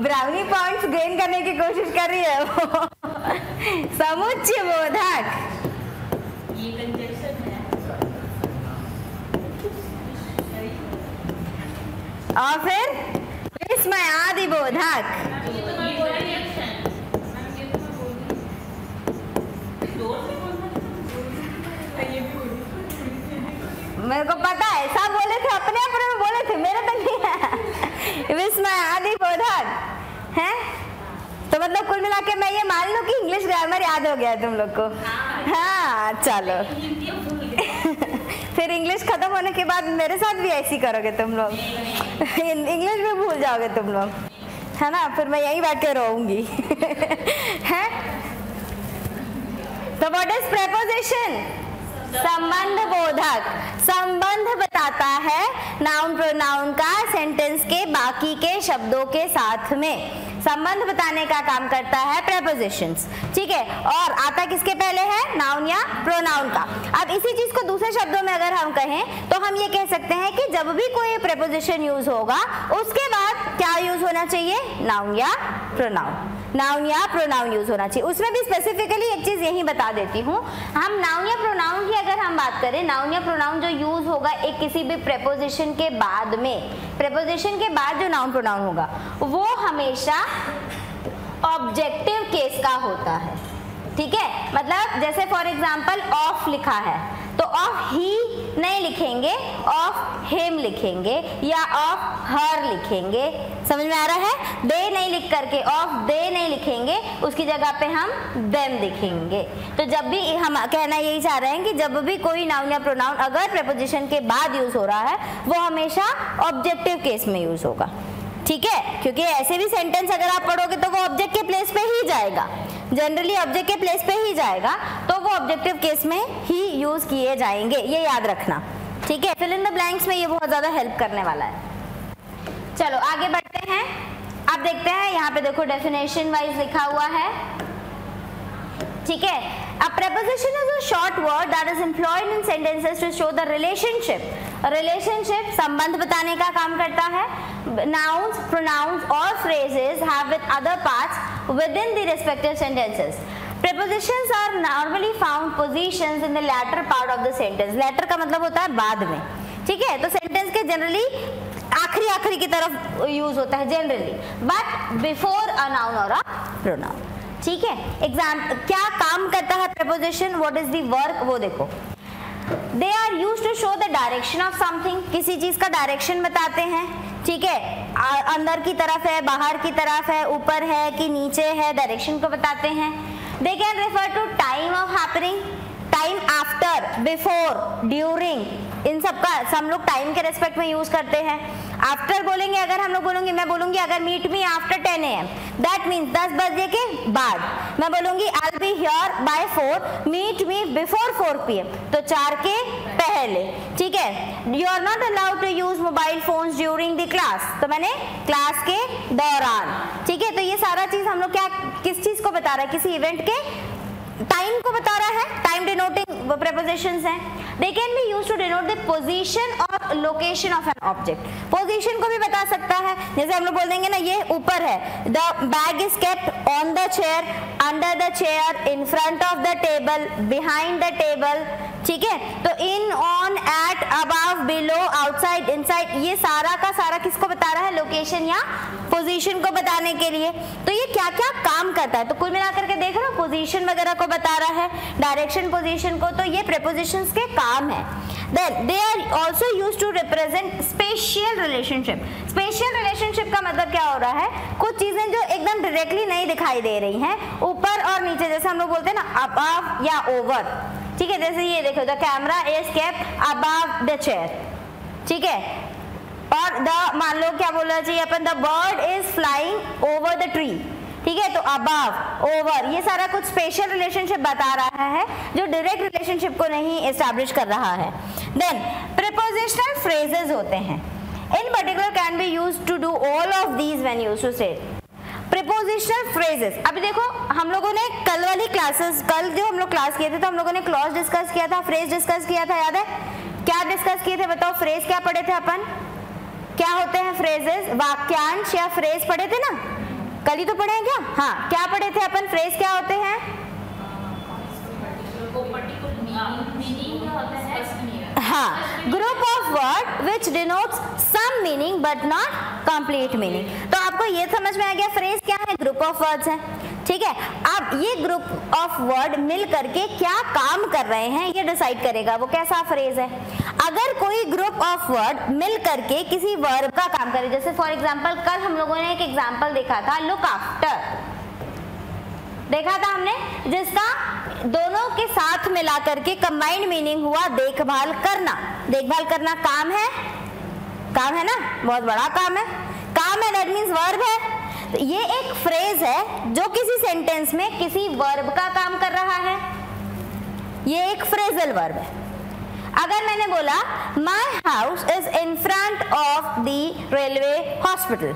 ब्राउनी पॉइंट्स गेन करने की कोशिश कर रही है वो। समुच्चय बोधक, ये कंजंक्शन है। और फिर विस्मय आदि बोधक। मेरे को पता है, सब बोले थे, अपने में बोले थे, मेरे तक नहीं है। विस्मय आदि बोधक है। तो मतलब कुल मिला के मैं ये मान लूं कि इंग्लिश ग्रामर याद हो गया तुम लोग को। हाँ चलो। फिर इंग्लिश खत्म होने के बाद मेरे साथ भी ऐसी करोगे तुम लोग इंग्लिश में भूल जाओगे तुम लोग, है ना, फिर मैं यहीं बैठ के रोऊंगी है। तो व्हाट इज प्रेपोजिशन? संबंध बोधक, संबंध बताता है नाउन प्रोनाउन का सेंटेंस के बाकी के शब्दों के साथ में, संबंध बताने का काम करता है प्रेपोजिशंस, ठीक है। और आता किसके पहले है? नाउन या प्रोनाउन का। अब इसी चीज को दूसरे शब्दों में अगर हम कहें तो हम ये कह सकते हैं कि जब भी कोई प्रेपोजिशन यूज होगा उसके बाद क्या यूज होना चाहिए? नाउन या प्रोनाउन, नाउन या प्रोनाउन यूज होना चाहिए। उसमें भी स्पेसिफिकली एक चीज यही बता देती हूँ, हम नाउन या प्रोनाउन की अगर हम बात करें, नाउन या प्रोनाउन जो यूज होगा एक किसी भी प्रेपोजिशन के बाद में, प्रेपोजिशन के बाद जो नाउन प्रोनाउन होगा वो हमेशा ऑब्जेक्टिव केस का होता है, ठीक है। मतलब जैसे फॉर एग्जांपल ऑफ लिखा है तो ऑफ ही नहीं लिखेंगे, ऑफ हिम लिखेंगे या ऑफ हर लिखेंगे, समझ में आ रहा है? दे नहीं लिख करके ऑफ दे नहीं लिखेंगे, उसकी जगह पे हम देम लिखेंगे। तो जब भी हम कहना यही चाह रहे हैं कि जब भी कोई नाउन या प्रोनाउन अगर प्रेपोजिशन के बाद यूज हो रहा है वो हमेशा ऑब्जेक्टिव केस में यूज होगा, ठीक है। क्योंकि ऐसे भी सेंटेंस अगर आप पढ़ोगे तो वो ऑब्जेक्ट के प्लेस पे ही जाएगा, जनरली ऑब्जेक्ट के प्लेस पे ही जाएगा, तो वो ऑब्जेक्टिव केस में ही यूज किए जाएंगे, ये याद रखना, ठीक है। फिल इन द ब्लैंक्स में ये बहुत ज्यादा हेल्प करने वाला है। चलो आगे बढ़ते हैं। अब देखते हैं, यहाँ पे देखो डेफिनेशन वाइज लिखा हुआ है, ठीक है। A preposition is a short word that is employed in sentences to show the relationship. Relationship संबंध बताने का काम करता है। Nouns, pronouns or phrases have with other parts within the respective sentences. Prepositions are normally found positions in the latter part of the sentence. Latter का मतलब होता है बाद में, ठीक है। तो सेंटेंस के जनरली आखिरी की तरफ यूज होता है generally, but before a noun और अ प्रोनाउन, ठीक है। एग्जाम क्या काम करता है preposition, what is the work, वो देखो। They are used to show the direction of something, किसी चीज का डायरेक्शन बताते हैं, ठीक है। अंदर की तरफ है, बाहर की तरफ है, ऊपर है कि नीचे है, डायरेक्शन को बताते हैं। They can refer to time of happening, time after, before, during, इन सब का हम लोग टाइम के रेस्पेक्ट में यूज करते हैं। आफ्टर बोलेंगे, अगर हम लोग बोलेंगे, मैं बोलूंगी अगर meet me after 10 AM, that means 10 बजे के बाद। मैं बोलूंगी I will be here by 4, meet me before 4 PM, तो 4 के पहले, ठीक है। You are not allowed to use mobile phones during the class, तो मैंने क्लास के दौरान, ठीक है। तो ये सारा चीज हम लोग क्या किस चीज को बता रहा है, किसी इवेंट के टाइम को बता रहा है, टाइम डिनोटिंग prepositions हैं। They can be used to denote the position or location of an object. Position को भी बता सकता है, जैसे हम लोग बोल देंगे ना ये ऊपर है, the bag is kept on the chair, under the chair, in front of the table, behind the table, ठीक है। तो in, on, at, above, below, outside, inside, ये सारा का सारा किसको बता रहा है, लोकेशन या पोजीशन को बताने के लिए। तो ये क्या क्या काम करता है, तो कुल मिलाकर के देख रहे हो पोजीशन वगैरह को बता रहा है, डायरेक्शन पोजीशन को, तो ये प्रेपोजिशंस के काम है। Then they are also used to represent spatial relationship. Spatial relationship का मतलब क्या हो रहा है, कुछ चीजें जो एकदम डायरेक्टली नहीं दिखाई दे रही हैं, ऊपर और नीचे, जैसे हम लोग बोलते हैं ना above या over, ठीक है। जैसे ये देखो, the camera is kept above the chair, ठीक है। और द, मान लो क्या बोलना चाहिए अपन, the bird is flying over the tree, ठीक है। तो अबव, ओवर, ये सारा कुछ स्पेशल रिलेशनशिप बता रहा है जो डायरेक्ट रिलेशनशिप को नहीं एस्टैब्लिश कर रहा है। देन प्रीपोजिशनल फ्रेजेस होते हैं, in particular can be used to do all of these when used to say prepositional phrases. अभी देखो हम लोगों ने कल वाली क्लासेस, कल जो हम लोग क्लास किए थे तो हम लोगों ने क्लॉज डिस्कस किया था, फ्रेज डिस्कस किया था, याद है? क्या डिस्कस किए थे बताओ? फ्रेज क्या पढ़े थे अपन, क्या होते हैं फ्रेजेस, वाक्यांश या फ्रेज पढ़े थे ना, कल ही तो पढ़े हैं क्या? हाँ, क्या पढ़े थे अपन, फ्रेज क्या होते हैं? हाँ, group of word which denotes some meaning but not complete meaning. तो आपको ये समझ में आ गया फ्रेज क्या है, ग्रुप ऑफ वर्ड्स हैं, ठीक है। अब ये ग्रुप ऑफ वर्ड मिल करके क्या काम कर रहे हैं ये डिसाइड करेगा वो कैसा फ्रेज है। अगर कोई ग्रुप ऑफ वर्ड मिल करके किसी वर्ब का काम करे, जैसे फॉर एग्जांपल कल हम लोगों ने एक एग्जांपल देखा था, लुक आफ्टर देखा था हमने, जिसका दोनों के साथ मिला करके कंबाइंड मीनिंग हुआ देखभाल करना। देखभाल करना काम है ना, बहुत बड़ा काम है, दैट मीन्स वर्ब है। तो ये एक फ्रेज है जो किसी सेंटेंस में किसी वर्ब का काम कर रहा है, ये एक फ्रेजल वर्ब है। अगर मैंने बोला माई house is in front of the railway hospital,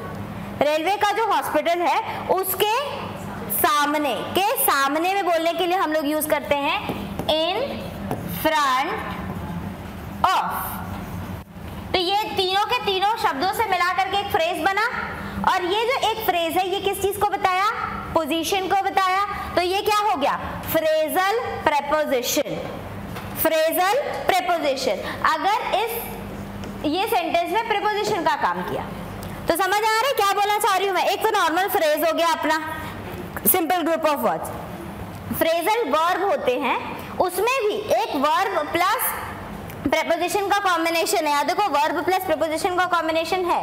railway का जो हॉस्पिटल है उसके सामने में बोलने के लिए हम लोग यूज करते हैं इन फ्रंट ऑफ। तो ये तीनों के तीनों शब्दों से मिलाकर के एक फ्रेज बना, और ये जो एक फ्रेज है ये किस चीज को बताया, पोजीशन को बताया। तो ये क्या हो गया, फ्रेजल प्रेपोजिशन। फ्रेजल प्रेपोजिशन अगर ये सेंटेंस में प्रेपोजिशन का काम किया तो समझ आ रहा है क्या बोलना चाह रही हूं मैं। एक तो नॉर्मल फ्रेज हो गया अपना simple group of words. Phrasal verb होते हैं, उसमें भी एक वर्ब प्लस प्रेपोजिशन का कॉम्बिनेशन है। देखो वर्ब प्लस प्रेपोजिशन का कॉम्बिनेशन है,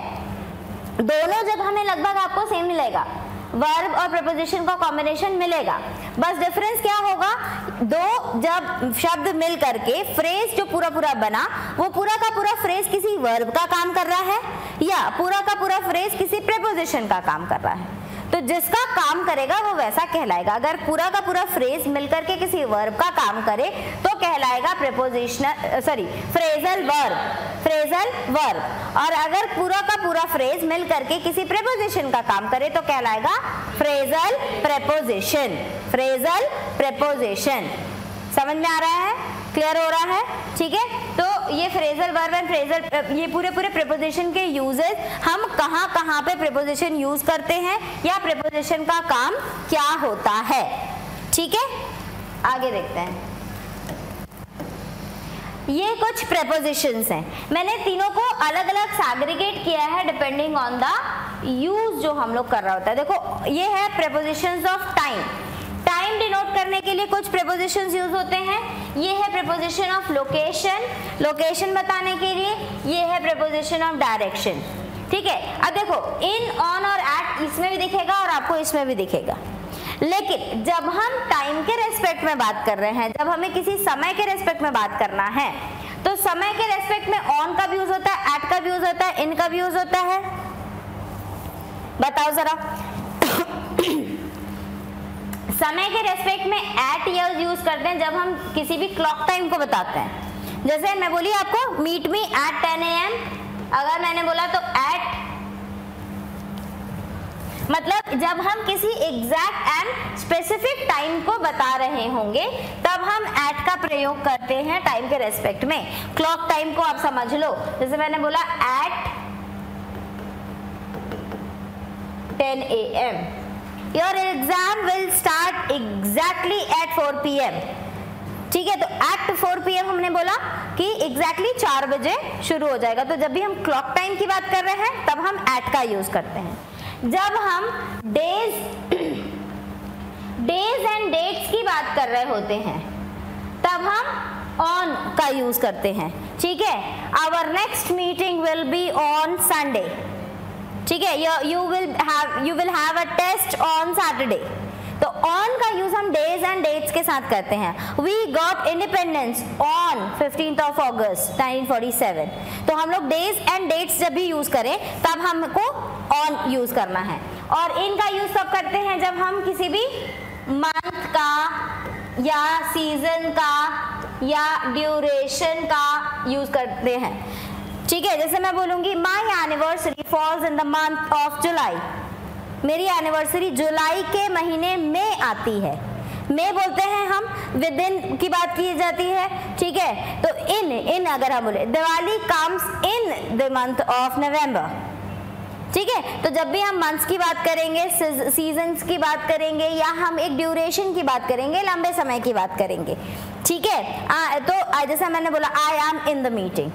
दोनों जगह में लगभग आपको सेम मिलेगा, वर्ब और प्रेपोजिशन का कॉम्बिनेशन मिलेगा। बस डिफरेंस क्या होगा, दो जब शब्द मिल करके फ्रेज जो पूरा बना वो पूरा का पूरा फ्रेज किसी वर्ब का काम कर रहा है या पूरा का पूरा फ्रेज किसी प्रेपोजिशन का काम कर रहा है। तो जिसका काम करेगा वो वैसा कहलाएगा। अगर पूरा का पूरा फ्रेज मिलकर के किसी वर्ब का काम करे तो कहलाएगा फ्रेजल वर्ब, और अगर पूरा का पूरा फ्रेज मिल करके किसी प्रेपोजिशन का काम करे तो कहलाएगा फ्रेजल प्रेपोजिशन। समझ में आ रहा है, क्लियर हो रहा है, ठीक है। तो ये फ्रेजल वर्ब एंड फ्रेजल, ये पूरे प्रेपोजिशन के यूजेस, हम कहाँ पे प्रेपोजिशन यूज करते हैं या प्रेपोजिशन का काम क्या होता है, ठीक है। आगे देखते हैं, ये कुछ प्रेपोजिशंस हैं, मैंने तीनों को अलग अलग सैग्रीगेट किया है डिपेंडिंग ऑन द यूज जो हम लोग कर रहा होता है। देखो ये है prepositions of time, time denote करने के लिए कुछ प्रेपोजिशंस यूज होते हैं। ये है प्रेपोजिशन ऑफ लोकेशन, लोकेशन बताने के लिए। ये है प्रेपोजिशन ऑफ डायरेक्शन, ठीक है। अब देखो इन, ऑन और एट इसमें भी दिखेगा और आपको इसमें भी दिखेगा, लेकिन जब हम टाइम के रेस्पेक्ट में बात कर रहे हैं, जब हमें किसी समय के रेस्पेक्ट में बात करना है तो समय के रेस्पेक्ट में ऑन का भी यूज होता है, एट का भी यूज होता है, इन का भी यूज होता है। बताओ जरा समय के रेस्पेक्ट में एट यूज करते हैं जब हम किसी भी क्लॉक टाइम को बताते हैं। जैसे मैं बोली आपको मीट मी एट 10 AM, अगर मैंने बोला तो एट, मतलब जब हम किसी एग्जैक्ट एंड स्पेसिफिक टाइम को बता रहे होंगे तब हम एट का प्रयोग करते हैं टाइम के रेस्पेक्ट में। क्लॉक टाइम को आप समझ लो, जैसे मैंने बोला eight 10 AM, your exam will start exactly at 4 PM, ठीक है। तो at 4 PM हमने बोला कि exactly 4 बजे शुरू हो जाएगा। तो जब भी हम क्लॉक टाइम की बात कर रहे हैं तब हम at का यूज करते हैं। जब हम डेज एंड डेट्स की बात कर रहे होते हैं तब हम on का यूज करते हैं, ठीक है। our next meeting will be on Sunday, ठीक है। you will have a test on Saturday, तो on का यूज हम डेज एंड डेट्स के साथ करते हैं। We got independence on 15th of August 1947, तो हम लोग डेज एंड डेट्स जब भी यूज करें तब हमको on यूज करना है। और इन का यूज तब करते हैं जब हम किसी भी मंथ का या सीजन का या ड्यूरेशन का यूज करते हैं, ठीक है। जैसे मैं बोलूंगी my anniversary falls in the month of July, मेरी एनिवर्सरी जुलाई के महीने में आती है। में बोलते हैं हम, विद इन की बात की जाती है, ठीक है। तो इन अगर हम बोले Diwali comes in the month of November, ठीक है। तो जब भी हम मंथ्स की बात करेंगे, सीजन्स की बात करेंगे या हम एक ड्यूरेशन की बात करेंगे, लंबे समय की बात करेंगे, ठीक है। तो जैसे मैंने बोला I am in the meeting,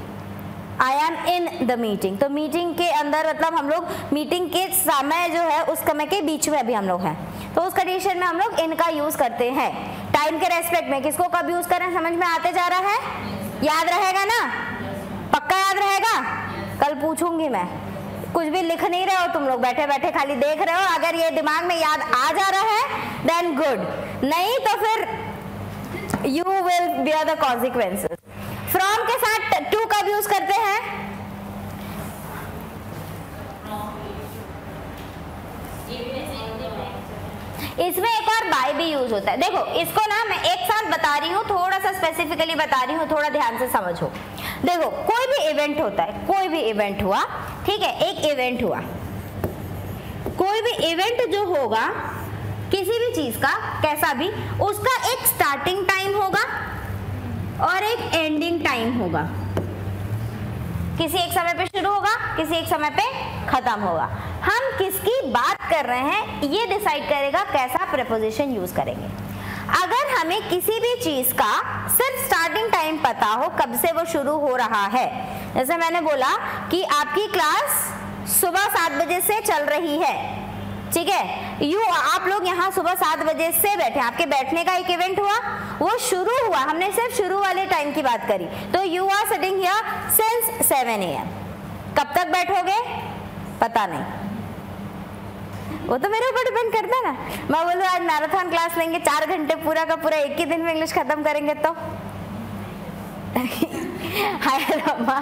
I am in the meeting, तो मीटिंग के अंदर मतलब हम लोग मीटिंग के समय जो है उस समय के बीच में अभी हम लोग हैं, तो उस कंडीशन में हम लोग इनका यूज करते हैं टाइम के रेस्पेक्ट में। किसको कब यूज करें समझ में आते जा रहा है, याद रहेगा ना, पक्का याद रहेगा। कल पूछूंगी मैं, कुछ भी लिख नहीं रहे हो तुम लोग, बैठे बैठे खाली देख रहे हो। अगर ये दिमाग में याद आ जा रहा है देन गुड, नहीं तो फिर will bear the consequences. From के साथ to कब यूज करते हैं? इसमें एक और बाय भी यूज होता है। देखो इसको ना मैं एक साथ बता रही हूँ, थोड़ा सा स्पेसिफिकली बता रही हूँ, थोड़ा ध्यान से समझो। देखो कोई भी इवेंट होता है, कोई भी इवेंट हुआ, ठीक है, एक इवेंट हुआ, कोई भी इवेंट जो होगा किसी भी चीज का, कैसा भी, उसका एक स्टार्टिंग टाइम होगा और एक एंडिंग टाइम होगा। किसी एक समय पे शुरू होगा, किसी एक समय पे खत्म होगा। हम किसकी बात कर रहे हैं ये डिसाइड करेगा कैसा प्रीपोजिशन यूज करेंगे। अगर हमें किसी भी चीज का सिर्फ स्टार्टिंग टाइम पता हो, कब से वो शुरू हो रहा है, जैसे मैंने बोला कि आपकी क्लास सुबह 7 बजे से चल रही है, ठीक है, आप लोग यहाँ सुबह 7 बजे से बैठे, आपके बैठने का एक इवेंट हुआ, वो शुरू हुआ, हमने सिर्फ शुरू वाले टाइम की बात करी, तो you are sitting here since 7 AM। कब तक बैठोगे पता नहीं, वो तो मेरे ऊपर डिपेंड करता है ना। मैं बोलूँ आज मैराथन क्लास लेंगे 4 घंटे पूरा का पूरा, एक ही दिन में इंग्लिश खत्म करेंगे तो हाय रम्मा,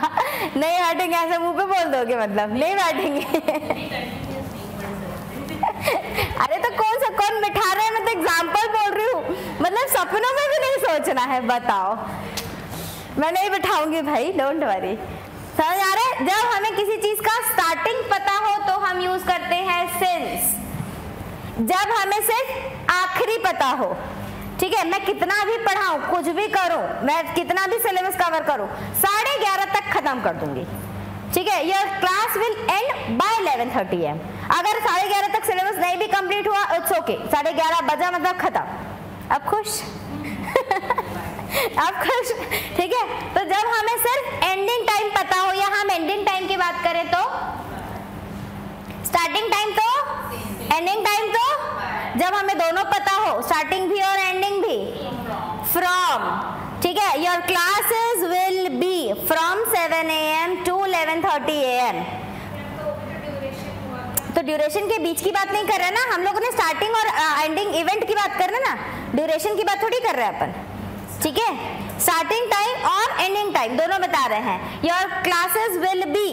नहीं बैठेंगे, ऐसे मुंह पे बोल दोगे, मतलब नहीं बैठेंगे अरे तो कौन बिठा रहा है, मैं तो एग्जाम्पल बोल रही हूँ, मतलब सपनों में भी नहीं सोचना है, बताओ। मैं नहीं बिठाऊंगी भाई, डोंट वरी। समझ आ रहा है? जब हमें किसी चीज का स्टार्टिंग पता हो तो हम यूज करते हैं सिंस। जब हमें सिर्फ आखिरी पता हो, ठीक है, मैं कितना भी पढ़ाऊं, कुछ भी करूं, मैं कितना भी सिलेबस कवर करूं, 11:30 तक खत्म कर दूंगी, ठीक है, your class will end by 11:30 AM। अगर 11:30 तक सिलेबस नहीं भी कंप्लीट हुआ, इट्स ओके, 11:30 बजा मतलब खत्म। अब खुश अब खुश, ठीक है। तो जब हमें सिर्फ एंडिंग टाइम पता हो, या हम एंडिंग टाइम की बात करें तो स्टार्टिंग टाइम तो एंडिंग टाइम तो, जब हमें दोनों पता हो, स्टार्टिंग भी और एंडिंग भी, फ्रॉम, ठीक है, your classes will be from 7 AM to 11:30 AM। तो ड्यूरेशन के बीच की बात नहीं कर रहे ना हम लोगों ने, स्टार्टिंग और एंडिंग इवेंट की बात कर रहे ना, ड्यूरेशन की बात थोड़ी कर रहे हैं अपन, ठीक है। स्टार्टिंग टाइम और एंडिंग टाइम दोनों बता रहे हैं। Your classes will be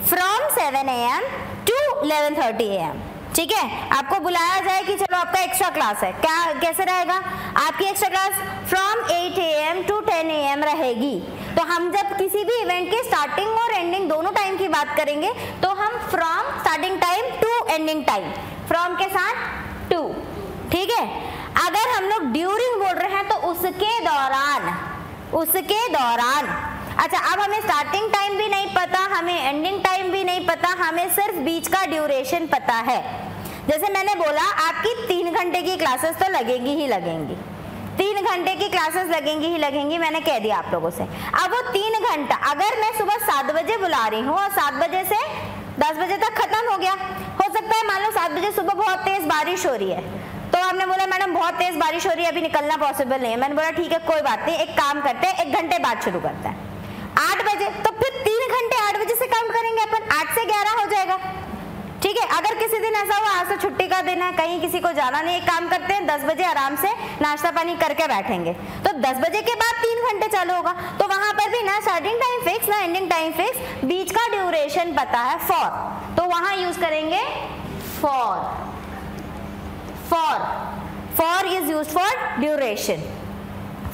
from 7 AM to 11:30 AM, ठीक है। आपको बुलाया जाए कि चलो आपका एक्स्ट्रा क्लास है, क्या कैसे रहेगा, आपकी extra class from 8 AM to 10 AM रहेगी। तो हम जब किसी भी इवेंट के स्टार्टिंग और एंडिंग दोनों टाइम की बात करेंगे तो हम from starting time to ending time, from के साथ टू, ठीक है। अगर हम लोग ड्यूरिंग बोल रहे हैं तो उसके दौरान, अच्छा, अब हमें स्टार्टिंग टाइम भी नहीं पता, हमें एंडिंग टाइम भी नहीं पता, हमें सिर्फ बीच का ड्यूरेशन पता है। जैसे मैंने बोला आपकी 3 घंटे की क्लासेस तो लगेगी ही लगेंगी, 3 घंटे की क्लासेस लगेंगी ही लगेंगी, मैंने कह दिया आप लोगों से। अब वो 3 घंटा, अगर मैं सुबह 7 बजे बुला रही हूँ और 7 बजे से 10 बजे तक खत्म हो गया, हो सकता है मान लो 7 बजे सुबह बहुत तेज बारिश हो रही है, तो आपने बोला मैडम बहुत तेज बारिश हो रही है, अभी निकलना पॉसिबल नहीं है। मैंने बोला ठीक है कोई बात नहीं, एक काम करते हैं, 1 घंटे बाद शुरू करते हैं 8 बजे, तो फिर 3 घंटे 8 बजे से काउंट करेंगे अपन, 8 से 11 हो जाएगा, ठीक है। अगर किसी दिन ऐसा हुआ आज से छुट्टी का दिन है, कहीं किसी को जाना नहीं, एक काम करते हैं 10 बजे आराम से नाश्ता पानी करके बैठेंगे, तो 10 बजे के बाद 3 घंटे चालू होगा, तो वहां पर भी ना स्टार्टिंग टाइम फिक्स ना एंडिंग टाइम फिक्स, बीच का ड्यूरेशन पता है फॉर, तो वहां यूज करेंगे for is used for duration,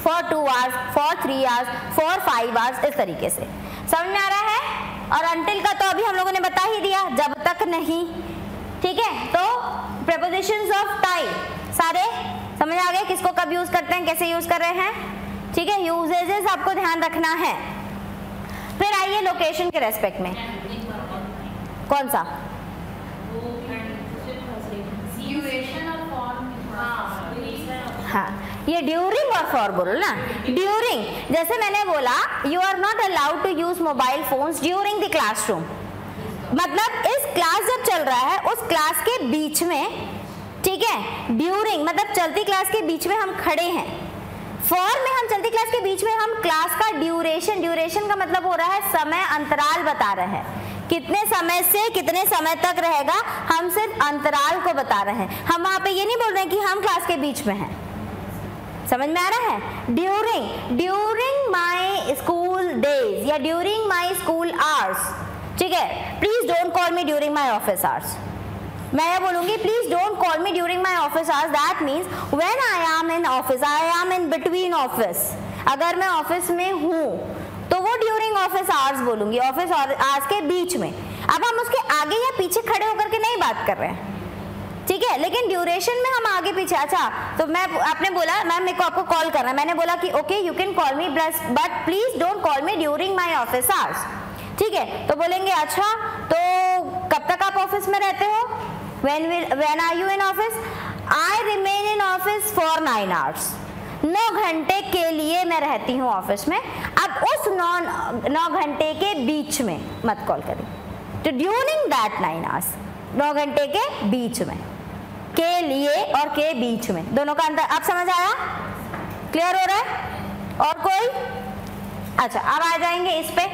for 2 hours, for 3 hours, for 5 hours, इस तरीके से। समझ में आ रहा है? और अंटिल का तो अभी हम लोगों ने बता ही दिया, जब तक नहीं, ठीक है। तो प्रीपोजिशंस ऑफ टाइम सारे समझ आ गए, किसको कब यूज करते हैं, कैसे यूज कर रहे हैं, ठीक है। यूजेजेस आपको ध्यान रखना है। फिर आइए लोकेशन के रेस्पेक्ट में, कौन सा, हाँ, ये ड्यूरिंग और फॉर बोलो ना। ड्यूरिंग, जैसे मैंने बोला you are not allowed to use mobile phones during the classroom, मतलब इस क्लास जब चल रहा है उस क्लास के बीच में, ठीक है। ड्यूरिंग मतलब चलती क्लास के बीच में हम खड़े हैं, फॉर में हम चलती क्लास के बीच में हम क्लास का ड्यूरेशन का मतलब हो रहा है समय अंतराल बता रहे हैं, कितने समय से कितने समय तक रहेगा, हम सिर्फ अंतराल को बता रहे हैं। हम वहां पे ये नहीं बोल रहे हैं कि हम क्लास के बीच में हैं, समझ में आ रहा है? ड्यूरिंग माई स्कूल डेज या ड्यूरिंग माई स्कूल आवर्स, ठीक है, please don't call me during my office hours. मैं ये बोलूंगी please don't call me during my office hours, that means when I am in office, I am in between office. अगर मैं office में हूँ तो वो ड्यूरिंग ऑफिस आवर्स बोलूंगी, ऑफिस आवर्स के बीच में। अब हम उसके आगे या पीछे खड़े होकर के नहीं बात कर रहे हैं, ठीक है, लेकिन ड्यूरेशन में हम आगे पीछे। अच्छा, तो मैं आपने बोला मैम मेरे को आपको कॉल करना है, मैंने बोला कि okay you can call me but please don't call me during my office hours, ठीक है। तो बोलेंगे अच्छा तो कब तक आप ऑफिस में रहते हो? When are you in office? I remain in office for 9 hours. 9 घंटे के लिए मैं रहती हूँ ऑफिस में। अब उस 9 घंटे के बीच में मत कॉल करें, तो ड्यूरिंग दैट 9 hours, 9 घंटे के बीच में, के लिए और के बीच में दोनों का अंतर अब समझ आया? क्लियर हो रहा है? और कोई? अच्छा, अब आ जाएंगे इस पे।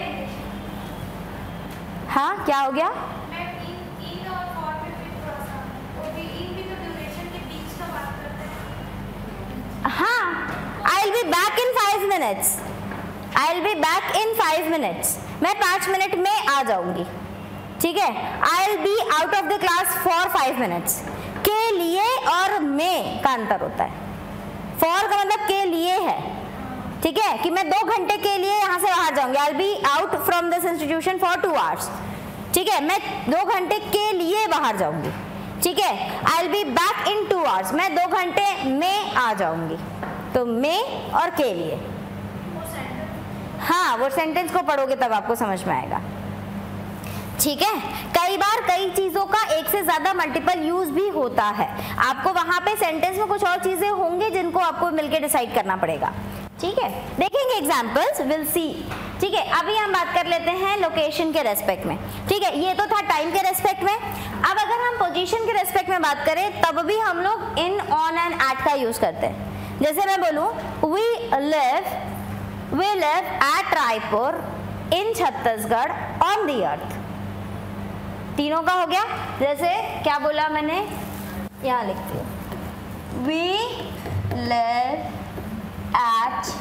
हाँ, क्या हो गया? हाँ, I'll be back in 5 minutes. I'll be back in 5 minutes. मैं 5 मिनट में आ जाऊंगी, ठीक है। I'll be out of the class for 5 minutes. के लिए और में का अंतर होता है। for का मतलब के लिए है, ठीक है, कि मैं 2 घंटे के लिए यहाँ से बाहर जाऊंगी। I'll be out from this institution for 2 hours. ठीक है, मैं 2 घंटे के लिए बाहर जाऊंगी, ठीक है। I'll be back in 2 hours. मैं 2 घंटे में आ जाऊंगी, तो में और के लिए। हाँ, वो सेंटेंस को पढ़ोगे तब आपको समझ में आएगा, ठीक है। कई बार कई चीजों का एक से ज्यादा मल्टीपल यूज भी होता है। आपको वहां पे सेंटेंस में कुछ और चीजें होंगी जिनको आपको मिलकर डिसाइड करना पड़ेगा, ठीक है। देखेंगे एग्जाम्पल्स, विल सी, ठीक है। अभी हम बात कर लेते हैं लोकेशन के रेस्पेक्ट में, ठीक है। ये तो था टाइम के रेस्पेक्ट में। अब अगर हम पोजीशन के रेस्पेक्ट में बात करें तब भी हम लोग इन, ऑन एंड एट का यूज करते हैं। जैसे मैं बोलूं we live at Raipur in Chhattisgarh on the earth, तीनों का हो गया। जैसे क्या बोला मैंने, यहाँ लिखती हूँ, we live at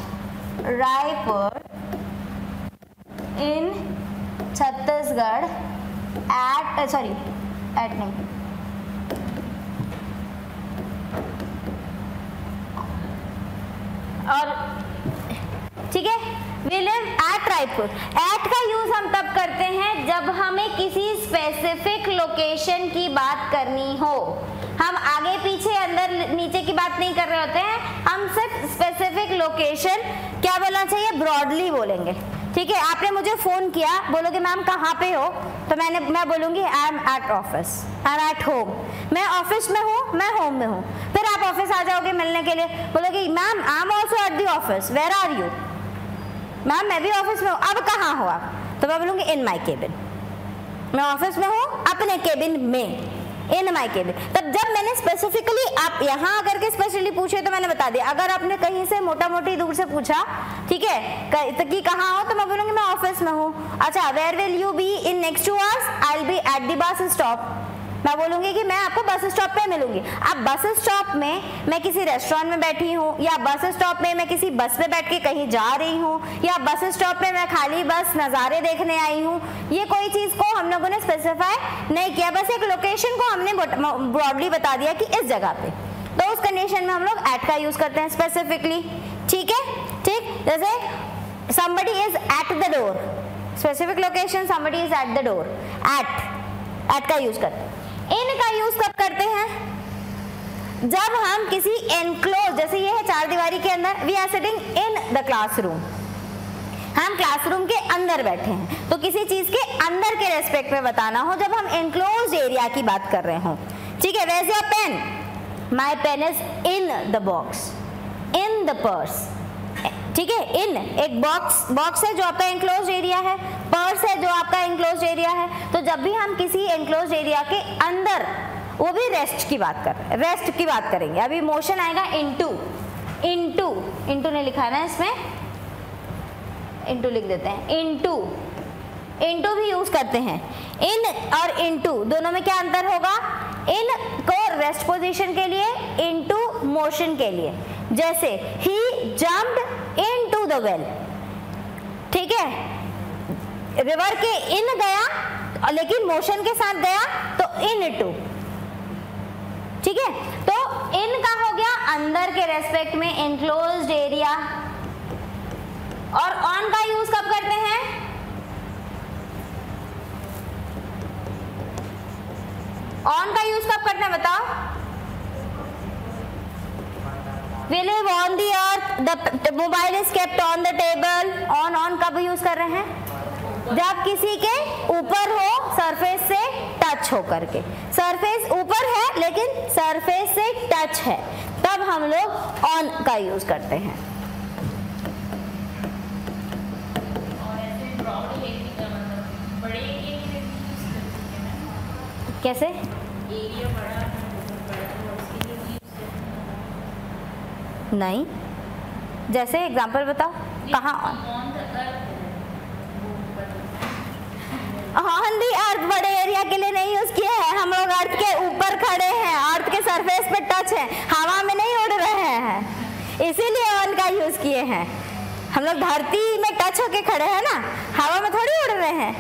Raipur in Chhattisgarh at, sorry at नहीं, और ठीक है, we live at Raipur. At का यूज हम तब करते हैं जब हमें किसी स्पेसिफिक लोकेशन की बात करनी हो। हम आगे पीछे अंदर नीचे की बात नहीं कर रहे होते हैं, हम सिर्फ स्पेसिफिक लोकेशन, क्या बोलना चाहिए, ब्रॉडली बोलेंगे, ठीक है। आपने मुझे फोन किया, बोलोगे मैम कहाँ पे हो, तो मैं बोलूंगी I am at office, I am at home. मैं ऑफिस में हूँ, मैं होम में हूँ। फिर आप ऑफिस आ जाओगे मिलने के लिए, बोलोगे ma'am I am also at the office, where are you? Ma'am मैं भी ऑफिस में हूँ, अब कहाँ हो आप? तो मैं बोलूंगी इन माई केबिन, मैं ऑफिस में हूँ अपने केबिन में, इन माई केबिन। तब जब मैंने स्पेसिफिकली, आप यहाँ आकर के स्पेशली पूछे तो मैंने बता दिया। अगर आपने कहीं से मोटा मोटी दूर से पूछा, ठीक है, तो कि कहाँ हो, तो मैं बोलूंगी मैं ऑफिस में हूँ। अच्छा, where will you be in next 2 hours? I will be at the bus stop. मैं बोलूंगी कि मैं आपको बस स्टॉप पे मिलूंगी। अब बस स्टॉप में मैं किसी रेस्टोरेंट में बैठी हूँ, या बस स्टॉप में मैं किसी बस में बैठ के कहीं जा रही हूँ, या बस स्टॉप में मैं खाली बस नज़ारे देखने आई हूँ, ये कोई चीज़ को हम लोगों ने स्पेसिफाई नहीं किया, बस एक लोकेशन को हमने ब्रॉडली बता दिया कि इस जगह पे। तो उस कंडीशन में हम लोग एट का यूज करते हैं स्पेसिफिकली, ठीक है, ठीक। जैसे somebody is at the door, specific location, somebody is at the door, at का यूज करते हैं। इन का यूज कब करते हैं? जब हम किसी एनक्लोज, जैसे ये है 4 दीवारी के अंदर, we are sitting in the classroom, हम क्लासरूम के अंदर बैठे हैं, तो किसी चीज के अंदर के रेस्पेक्ट में बताना हो, जब हम एनक्लोज एरिया की बात कर रहे हो, ठीक है। Where is your pen? My pen is in the box, in the purse, ठीक है। इन एक बॉक्स है जो आपका एनक्लोज एरिया है, पर्स है जो आपका एनक्लोज एरिया है। तो जब भी हम किसी एनक्लोज एरिया के अंदर, वो भी रेस्ट की बात करेंगे। अभी मोशन आएगा इनटू ने लिखा है ना इसमें, इनटू लिख देते हैं, इनटू भी यूज करते हैं। इन और इनटू दोनों में क्या अंतर होगा? इन को रेस्ट पोजीशन के लिए, इनटू मोशन के लिए। जैसे he jumped into the well, ठीक है, रिवर के इन गया लेकिन मोशन के साथ गया तो into, ठीक है। तो इन का हो गया अंदर के रेस्पेक्ट में, एनक्लोज्ड एरिया। और ऑन का यूज कब करते हैं? ऑन का यूज कब करते हैं बताओ? We live on the earth, the mobile is kept on the table। On कब यूज कर रहे हैं? जब किसी के ऊपर हो, सरफेस से टच हो करके, सरफेस ऊपर है लेकिन सरफेस से टच है, तब हम लोग ऑन का यूज करते हैं। कैसे? नहीं, जैसे एग्जांपल बताओ, कहाँ ऑन दी अर्थ बड़े एरिया के लिए नहीं यूज किया है, हम लोग अर्थ के ऊपर खड़े हैं, अर्थ के सरफेस पे टच है, हवा में नहीं उड़ रहे हैं, इसीलिए ऑन का यूज किए हैं। हम लोग धरती में टच होके खड़े हैं ना, हवा में थोड़ी उड़ रहे हैं,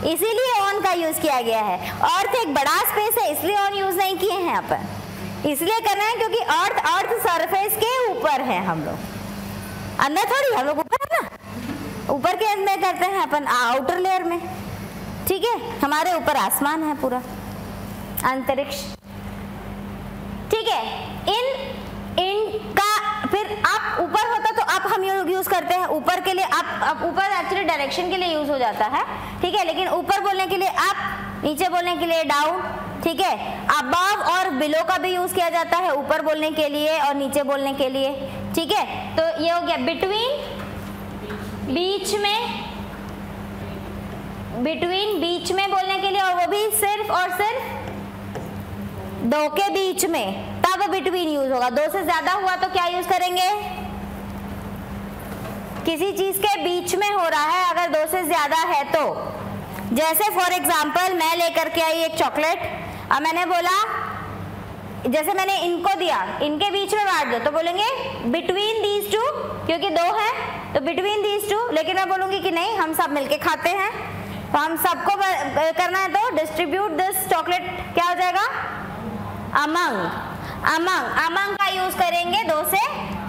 इसीलिए ऑन का यूज किया गया है। अर्थ एक बड़ा स्पेस है इसलिए ऑन यूज नहीं किए हैं अपन, इसलिए करना है क्योंकि अर्थ सरफेस के ऊपर है, हम लोग अंदर थोड़ी, हम लोग ऊपर है ना, ऊपर के में करते हैं अपन आउटर लेयर में, ठीक है, हमारे ऊपर आसमान है पूरा, अंतरिक्ष, ठीक है। इन का फिर आप ऊपर होता तो आप हम यूज करते हैं ऊपर के लिए, आप ऊपर एक्चुअली डायरेक्शन के लिए यूज हो जाता है, ठीक है, लेकिन ऊपर बोलने के लिए अप, नीचे बोलने के लिए डाउन, ठीक है। अबव और बिलो का भी यूज किया जाता है ऊपर बोलने के लिए और नीचे बोलने के लिए, ठीक है। तो ये हो गया बिटवीन, बीच में, बिटवीन बीच में बोलने के लिए, और वो भी सिर्फ और सिर्फ दो के बीच में, तब बिटवीन यूज होगा। दो से ज्यादा हुआ तो क्या यूज करेंगे? किसी चीज के बीच में हो रहा है अगर दो से ज्यादा है तो, जैसे फॉर एग्जाम्पल मैं लेकर के आई एक चॉकलेट, अब मैंने बोला, जैसे मैंने इनको दिया, इनके बीच में बांट दो, तो बोलेंगे बिटवीन दीज टू, क्योंकि दो है तो बिटवीन दीज टू। लेकिन मैं बोलूंगी कि नहीं, हम सब मिलके खाते हैं, तो हम सबको करना है तो डिस्ट्रीब्यूट दिस चॉकलेट, क्या हो जाएगा? अमंग। अमंग का यूज करेंगे दो से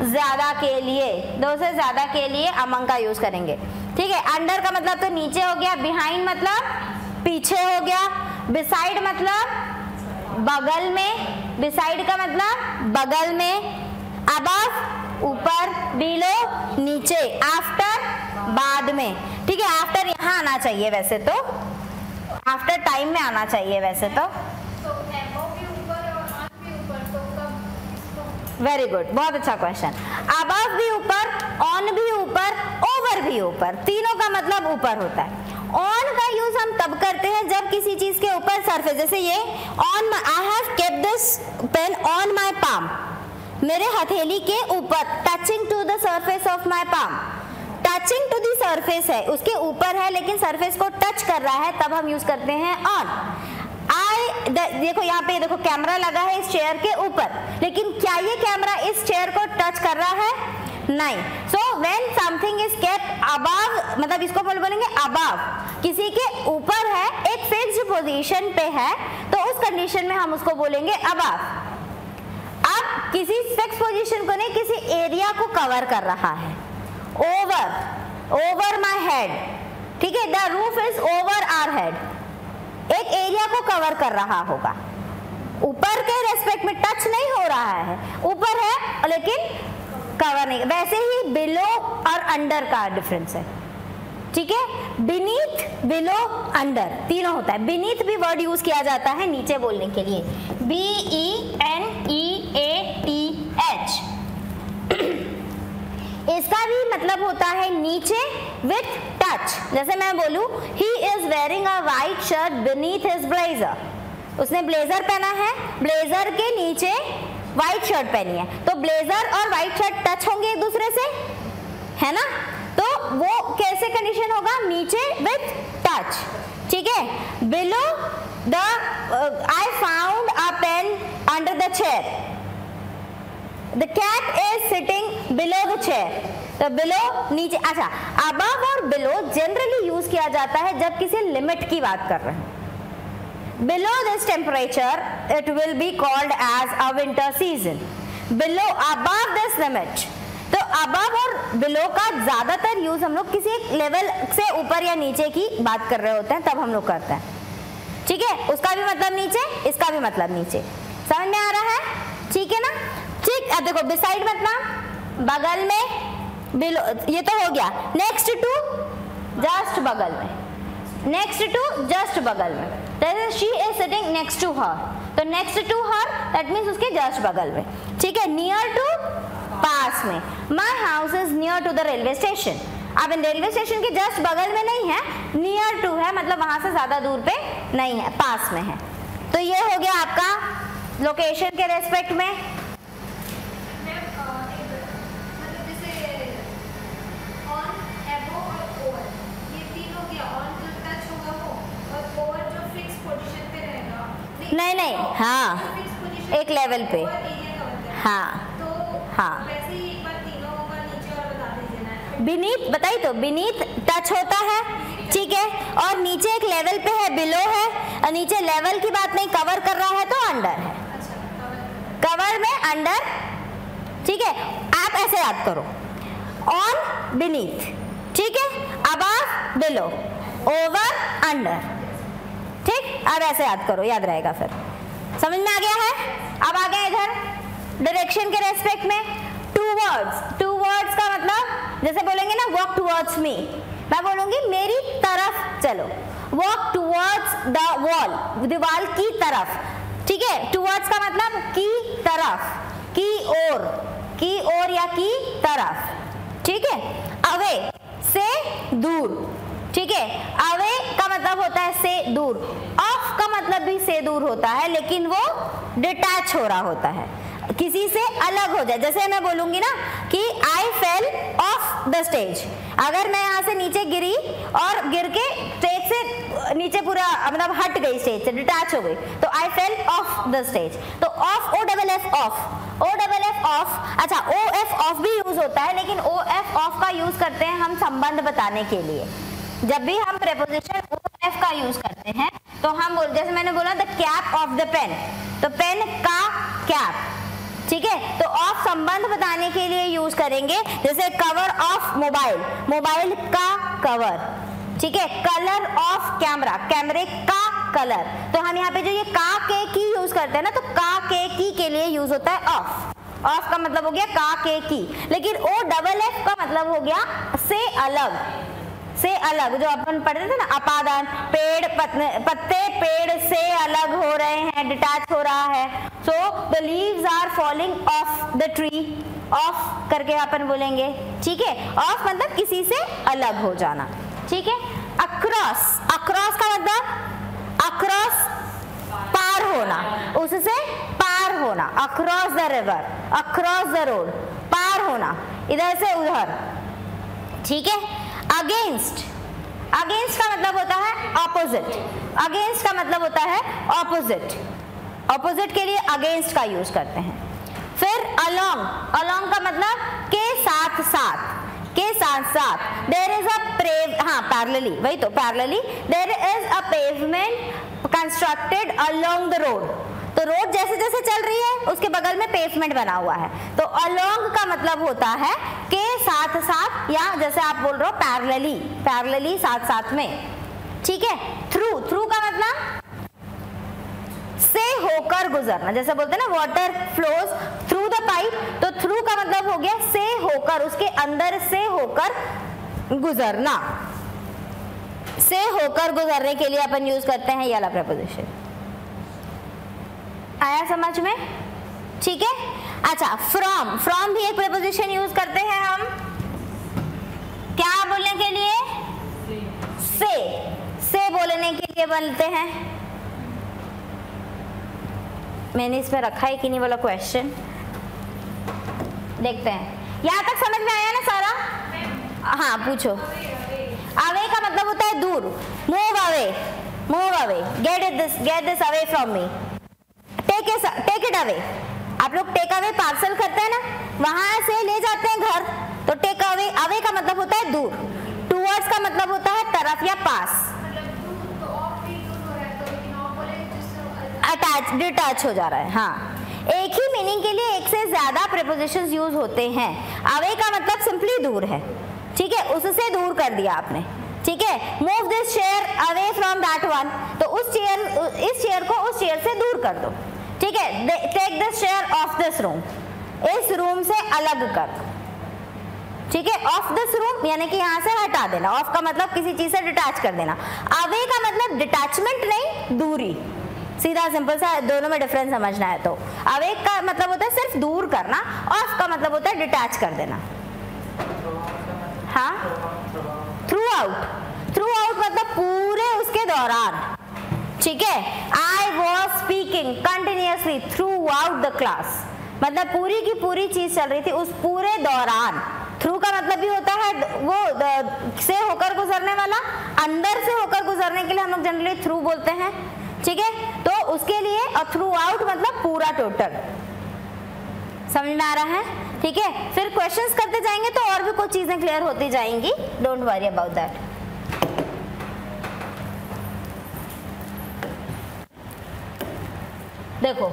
ज्यादा के लिए, दो से ज्यादा के लिए अमंग का यूज करेंगे, ठीक है। अंडर का मतलब तो नीचे हो गया, बिहाइंड मतलब पीछे हो गया, बिसाइड मतलब बगल में, बिसाइड का मतलब बगल में, अबव ऊपर, बिलो नीचे, आफ्टर बाद में, ठीक है। आफ्टर यहाँ आना चाहिए वैसे तो, आफ्टर टाइम में आना चाहिए वैसे तो। वेरी गुड, बहुत अच्छा क्वेश्चन। अबव भी ऊपर, ऑन भी ऊपर, ओवर भी ऊपर, तीनों का मतलब ऊपर होता है। ऑन का यूज हम तब करते हैं जब किसी चीज के ऊपर सरफेस, जैसे ये on, I have kept this pen on my palm, मेरे हथेली के ऊपर, touching to the surface of my palm, touching to the surface है, उसके ऊपर है लेकिन सरफेस को टच कर रहा है, तब हम यूज करते हैं ऑन। देखो यहाँ पे, देखो कैमरा लगा है इस चेयर के ऊपर, लेकिन क्या ये कैमरा इस चेयर को टच कर रहा है? नहीं। So when something is kept above, मतलब इसको बोलेंगे अबव, किसी के ऊपर है, एक फिक्स्ड पोजीशन पे है, तो उस कंडीशन में हम उसको बोलेंगे अबव। अब किसी फिक्स पोजीशन को नहीं, किसी एरिया को कवर कर रहा है, ओवर माई हेड, ठीक है, the roof is over our head, एक एरिया को कवर कर रहा होगा, ऊपर के रेस्पेक्ट में टच नहीं हो रहा है, ऊपर है लेकिन कवर नहीं। वैसे ही बिलो और अंडर का डिफरेंस है, ठीक है। बीनीथ, बिलो, अंडर तीनों होता है। बीनीथ भी वर्ड यूज किया जाता है नीचे बोलने के लिए, BENEATH, इसका भी मतलब होता है नीचे विथ टच। जैसे मैं बोलूं he is wearing a white shirt beneath his blazer, उसने ब्लेजर पहना है, ब्लेजर के नीचे व्हाइट शर्ट पहनी है, तो ब्लेजर और व्हाइट शर्ट टच होंगे एक दूसरे से, है ना, तो वो कैसे कंडीशन होगा? नीचे विथ टच, ठीक है। Below the, I found a pen under the chair, the cat is sitting below the chair. तो बिलो नीचे, अच्छा अबव और बिलो जनरली यूज किया जाता है जब किसी लिमिट की बात कर रहे हैं। Below this temperature it will be called as a winter season. Below above this limit, तो अबव और बिलो का ज्यादातर यूज हम लोग किसी एक लेवल से ऊपर या नीचे की बात कर रहे होते हैं, तब हम लोग करते हैं। ठीक है, उसका भी मतलब नीचे, इसका भी मतलब नीचे। समझ में आ रहा है? ठीक है ना? ठीक, अब देखो बिसाइड मतलब बगल में, बिलो ये तो हो गया। नेक्स्ट टू जस्ट बगल में, नेक्स्ट टू जस्ट बगल में, that is she is sitting next to her, तो next to her that means उसके जस्ट बगल में। ठीक है, नियर टू पास में, my house is near to the railway station. अब इन रेलवे स्टेशन के जस्ट बगल में नहीं है, नियर टू है, मतलब वहां से ज्यादा दूर पे नहीं है, पास में है। तो ये हो गया आपका लोकेशन के रेस्पेक्ट में। नहीं नहीं, हाँ एक लेवल पे, हाँ हाँ। बीनीथ बताइए, तो बीनीथ टच होता है, ठीक है, और नीचे एक लेवल पे है, बिलो है, और नीचे लेवल की बात नहीं, कवर कर रहा है तो अंडर है, कवर में अंडर। ठीक है, आप ऐसे याद करो, ऑन बीनीथ, ठीक है, अबव बिलो, ओवर अंडर। ठीक, अब ऐसे याद करो, याद रहेगा फिर। समझ में आ गया है? अब आ गया इधर डायरेक्शन के रेस्पेक्ट में टूवर्ड्स। टूवर्ड्स का मतलब जैसे बोलेंगे ना वॉक टूवर्ड्स मी, मैं बोलूंगी मेरी तरफ चलो, वॉक टूवर्ड्स द वॉल, दीवार की तरफ। ठीक है, टूवर्ड्स का मतलब की तरफ, की ओर, की ओर या की तरफ। ठीक है, अवे से दूर। ठीक है, अवे का मतलब होता है से दूर, ऑफ का मतलब भी से दूर होता है, लेकिन वो डिटैच हो रहा होता है, किसी से अलग हो जाए। जैसे मैं बोलूंगी ना कि आई फेल ऑफ द स्टेज, अगर मैं यहाँ से नीचे गिरी और गिर के स्टेज से नीचे पूरा मतलब हट गई, स्टेज से डिटैच हो गई, तो I fell off the stage. तो off, O double F off, O double F off. अच्छा, ओ एफ ऑफ भी यूज होता है, लेकिन ओ एफ ऑफ का यूज करते हैं हम संबंध बताने के लिए। जब भी हम प्रेपोजिशन ओ एफ का यूज करते हैं तो हम बोल, जैसे मैंने बोला the cap of the pen, तो पेन का कैप। ठीक है, तो ऑफ संबंध बताने के लिए यूज करेंगे, जैसे कवर ऑफ मोबाइल, मोबाइल का कवर। ठीक है, कलर ऑफ कैमरा, कैमरे का कलर। तो हम यहाँ पे जो ये का के की यूज करते हैं ना, तो का के की के लिए यूज होता है ऑफ। ऑफ का मतलब हो गया का के की, लेकिन ओ डबल एफ का मतलब हो गया से अलग, से अलग। जो अपन पढ़ते थे ना अपादान, पेड़ पत्ते पेड़ से अलग हो रहे हैं, डिटैच हो रहा है। So the leaves are falling off the tree, off करके अपन बोलेंगे। ठीक है, ऑफ मतलब किसी से अलग हो जाना। ठीक है, अक्रॉस, अक्रॉस का मतलब अक्रॉस पार होना, उससे पार होना, across the river, across the road, पार होना इधर से उधर। ठीक है, अगेंस्ट, अगेंस्ट का मतलब होता है ऑपोजिट, अगेंस्ट का मतलब होता है ऑपोजिट, ऑपोजिट के लिए अगेंस्ट का यूज करते हैं। फिर अलोंग, अलोंग का मतलब के साथ साथ, के साथ साथ। देयर इज अ हाँ पैरेलली, वही तो parallelly, there is a pavement constructed along the road. तो रोड जैसे जैसे चल रही है उसके बगल में पेवमेंट बना हुआ है, तो अलोंग का मतलब होता है के साथ साथ, या जैसे आप बोल रहे हो पैरेलली, पैरेलली साथ साथ में। ठीक है, थ्रू, थ्रू का मतलब से होकर गुजरना, जैसे बोलते हैं ना water flows through the pipe, तो थ्रू का मतलब हो गया से होकर, उसके अंदर से होकर गुजरना। से होकर गुजरने के लिए अपन यूज करते हैं ये वाला प्रेपोजिशन। आया समझ में? ठीक है, अच्छा फ्रॉम, फ्रॉम भी एक प्रेपोजिशन यूज करते हैं हम, क्या बोलने के लिए? से बोलने के लिए बोलते हैं। मैंने इसमें रखा है कि नहीं वाला क्वेश्चन, देखते हैं। यहाँ तक समझ में आया ना सारा? हाँ पूछो। अवे का मतलब होता है दूर, move away, move away, get this away from me, take it away. आप लोग टेक अवे पार्सल करते हैं ना, वहां से ले जाते हैं घर, तो टेक अवे, अवे का मतलब होता है दूर, टूवर्ड्स का मतलब होता है तरफ या पास, अटैच, डिटैच हो जा रहा है। हाँ, एक ही मीनिंग के लिए एक से ज्यादा प्रीपोजिशंस यूज होते हैं। अवे का मतलब सिंपली दूर है, ठीक है, उससे दूर कर दिया आपने, ठीक है। Move this chair away from that one, तो उस चेयर, इस चेयर को उस चेयर से दूर कर दो, ठीक है। Take this chair off this room, इस रूम से अलग कर, ठीक है। ऑफ दिस रूम यानी कि यहाँ से हटा देना, ऑफ का मतलब किसी चीज से डिटैच कर देना, अवे का मतलब डिटैचमेंट नहीं, दूरी, सीधा सिंपल सा, दोनों में डिफरेंस समझना है तो अवे का मतलब होता है सिर्फ दूर करना, ऑफ का मतलब होता है डिटैच कर देना। हाँ, थ्रू आउट, थ्रू आउट मतलब पूरे उसके दौरान, ठीक है। I was speaking continuously through out the class, मतलब पूरी की पूरी चीज चल रही थी उस पूरे दौरान। थ्रू का मतलब भी होता है वो से होकर गुजरने वाला, अंदर से होकर गुजरने के लिए हम लोग जनरली थ्रू बोलते हैं, ठीक है। तो उसके लिए, और थ्रू आउट मतलब पूरा, टोटल, समझ में आ रहा है, ठीक है। फिर क्वेश्चंस करते जाएंगे तो और भी कुछ चीजें क्लियर होती जाएंगी, डोंट वरी अबाउट दैट। देखो,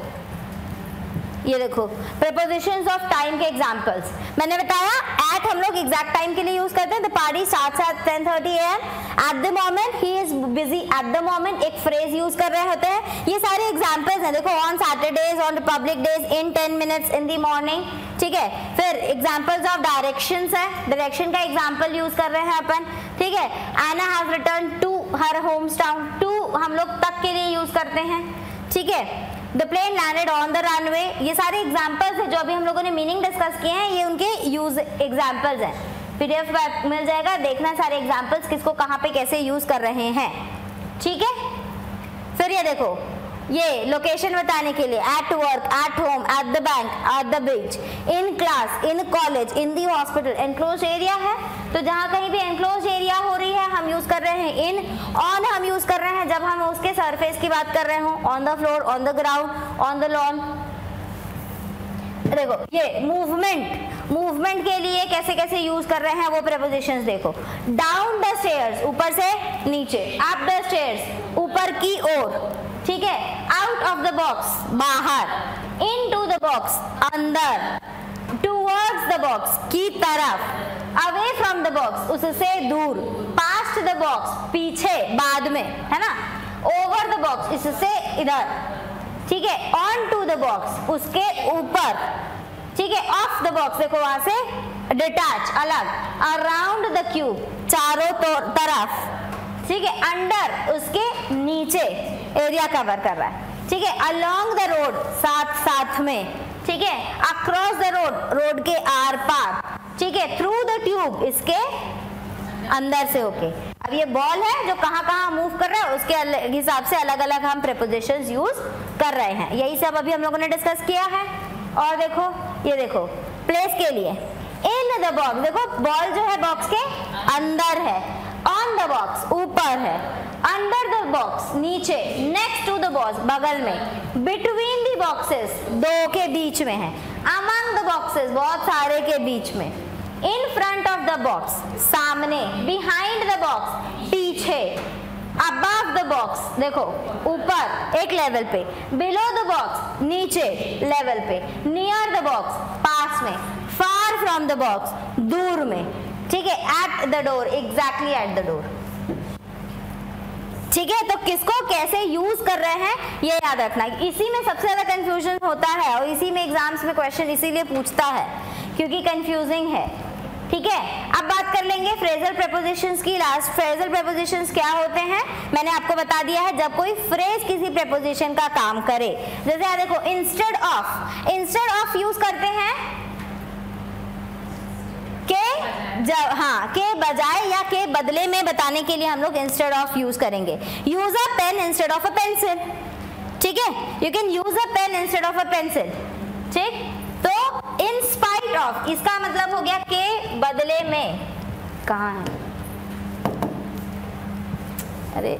ये देखो prepositions ऑफ टाइम के एग्जांपल्स, मैंने बताया एट हम लोग एग्जैक्ट टाइम के लिए यूज करते हैं, the party starts at 10:30 AM, at the moment he is busy, at the moment एक फ्रेज यूज कर रहे होते हैं। ये सारे एग्जांपल्स हैं, देखो on Saturdays, on Republic Days, in 10 minutes, in the morning, ठीक है। फिर एग्जांपल्स ऑफ डायरेक्शंस है, डायरेक्शन का एग्जांपल यूज कर रहे हैं अपन, ठीक है। Anna have return to her homes town, to हम लोग तक के लिए यूज करते हैं, ठीक है। The plane landed on the runway, ये सारे एग्जाम्पल्स हैं जो अभी हम लोगों ने मीनिंग डिस्कस किए हैं, ये उनके यूज एग्जाम्पल्स हैं। पीडीएफ मिल जाएगा, देखना सारे एग्जाम्पल्स किसको कहाँ पे कैसे यूज कर रहे हैं, ठीक है। फिर ये देखो, ये लोकेशन बताने के लिए at work, at home, at the bank, at the beach, in class, in college, in the hospital, enclose area है तो जहाँ कहीं भी एनक्लोज एरिया हो रही है हम यूज कर रहे हैं इन, ऑन हम यूज कर रहे हैं जब हम उसके सरफेस की बात कर रहे हो, on the floor, on the ground, on the lawn. देखो ये मूवमेंट, मूवमेंट के लिए कैसे कैसे यूज कर रहे हैं वो प्रीपोजिशंस देखो, डाउन द स्टेयर्स ऊपर से नीचे, अप द स्टेयर्स ऊपर की ओर, ठीक है। आउट ऑफ द बॉक्स बाहर, इनटू द बॉक्स अंदर, टुवर्ड्स द बॉक्स की तरफ, अवे फ्रॉम द बॉक्स उससे दूर, पास्ट द बॉक्स पीछे बाद में, है ना, ओवर द बॉक्स इससे इधर, ठीक है। ऑन टू द बॉक्स उसके ऊपर, ठीक है। ऑफ द बॉक्स देखो वहां से डिटैच अलग, अराउंड द क्यूब चारों तरफ, ठीक है। अंडर उसके नीचे एरिया कवर कर रहा है, ठीक है। अलोंग द रोड साथ साथ में, ठीक है। अक्रॉस द रोड रोड के आर पार, ठीक है। थ्रू द ट्यूब इसके अंदर से होके। अब ये बॉल है जो कहाँ कहाँ मूव कर रहा है उसके हिसाब से अलग अलग हम प्रीपोजिशंस यूज कर रहे हैं, यही सब अभी हम लोगों ने डिस्कस किया है। और देखो ये देखो प्लेस के लिए इन द बॉक्स, देखो बॉल जो है बॉक्स के अंदर है, ऑन द बॉक्स ऊपर है, अंडर द बॉक्स नीचे, नेक्स्ट टू द बॉक्स बगल में, बिटवीन द बॉक्सेस दो के बीच में है, अमंग द बॉक्सेस बहुत सारे के बीच में, इन फ्रंट ऑफ द बॉक्स सामने, बिहाइंड द बॉक्स पीछे, अबव द बॉक्स देखो ऊपर एक लेवल पे, बिलो द बॉक्स नीचे लेवल पे, नियर द बॉक्स पास में, फार फ्रॉम द बॉक्स दूर में, ठीक है। At the door exactly at the door, ठीक है। तो किसको कैसे यूज कर रहे हैं ये याद रखना, इसी में सबसे ज्यादा कंफ्यूजन होता है और इसी में एग्जाम्स में क्वेश्चन इसीलिए पूछता है क्योंकि कंफ्यूजिंग है, ठीक है। अब बात कर लेंगे फ्रेजल प्रीपोजिशंस की। लास्ट फ्रेजल प्रीपोजिशंस क्या होते हैं मैंने आपको बता दिया है, जब कोई फ्रेज किसी प्रीपोजिशन का काम करे, जैसे यहाँ देखो इंस्टेड ऑफ यूज करते हैं के जब, हाँ के बजाय या के बदले में बताने के लिए हम लोग इंस्टेड ऑफ यूज करेंगे। Use a pen instead of a pencil, ठीक है। You can use a pen instead of a pencil, ठीक। तो इन स्पाइट ऑफ इसका मतलब हो गया के बदले में, कहाँ है, अरे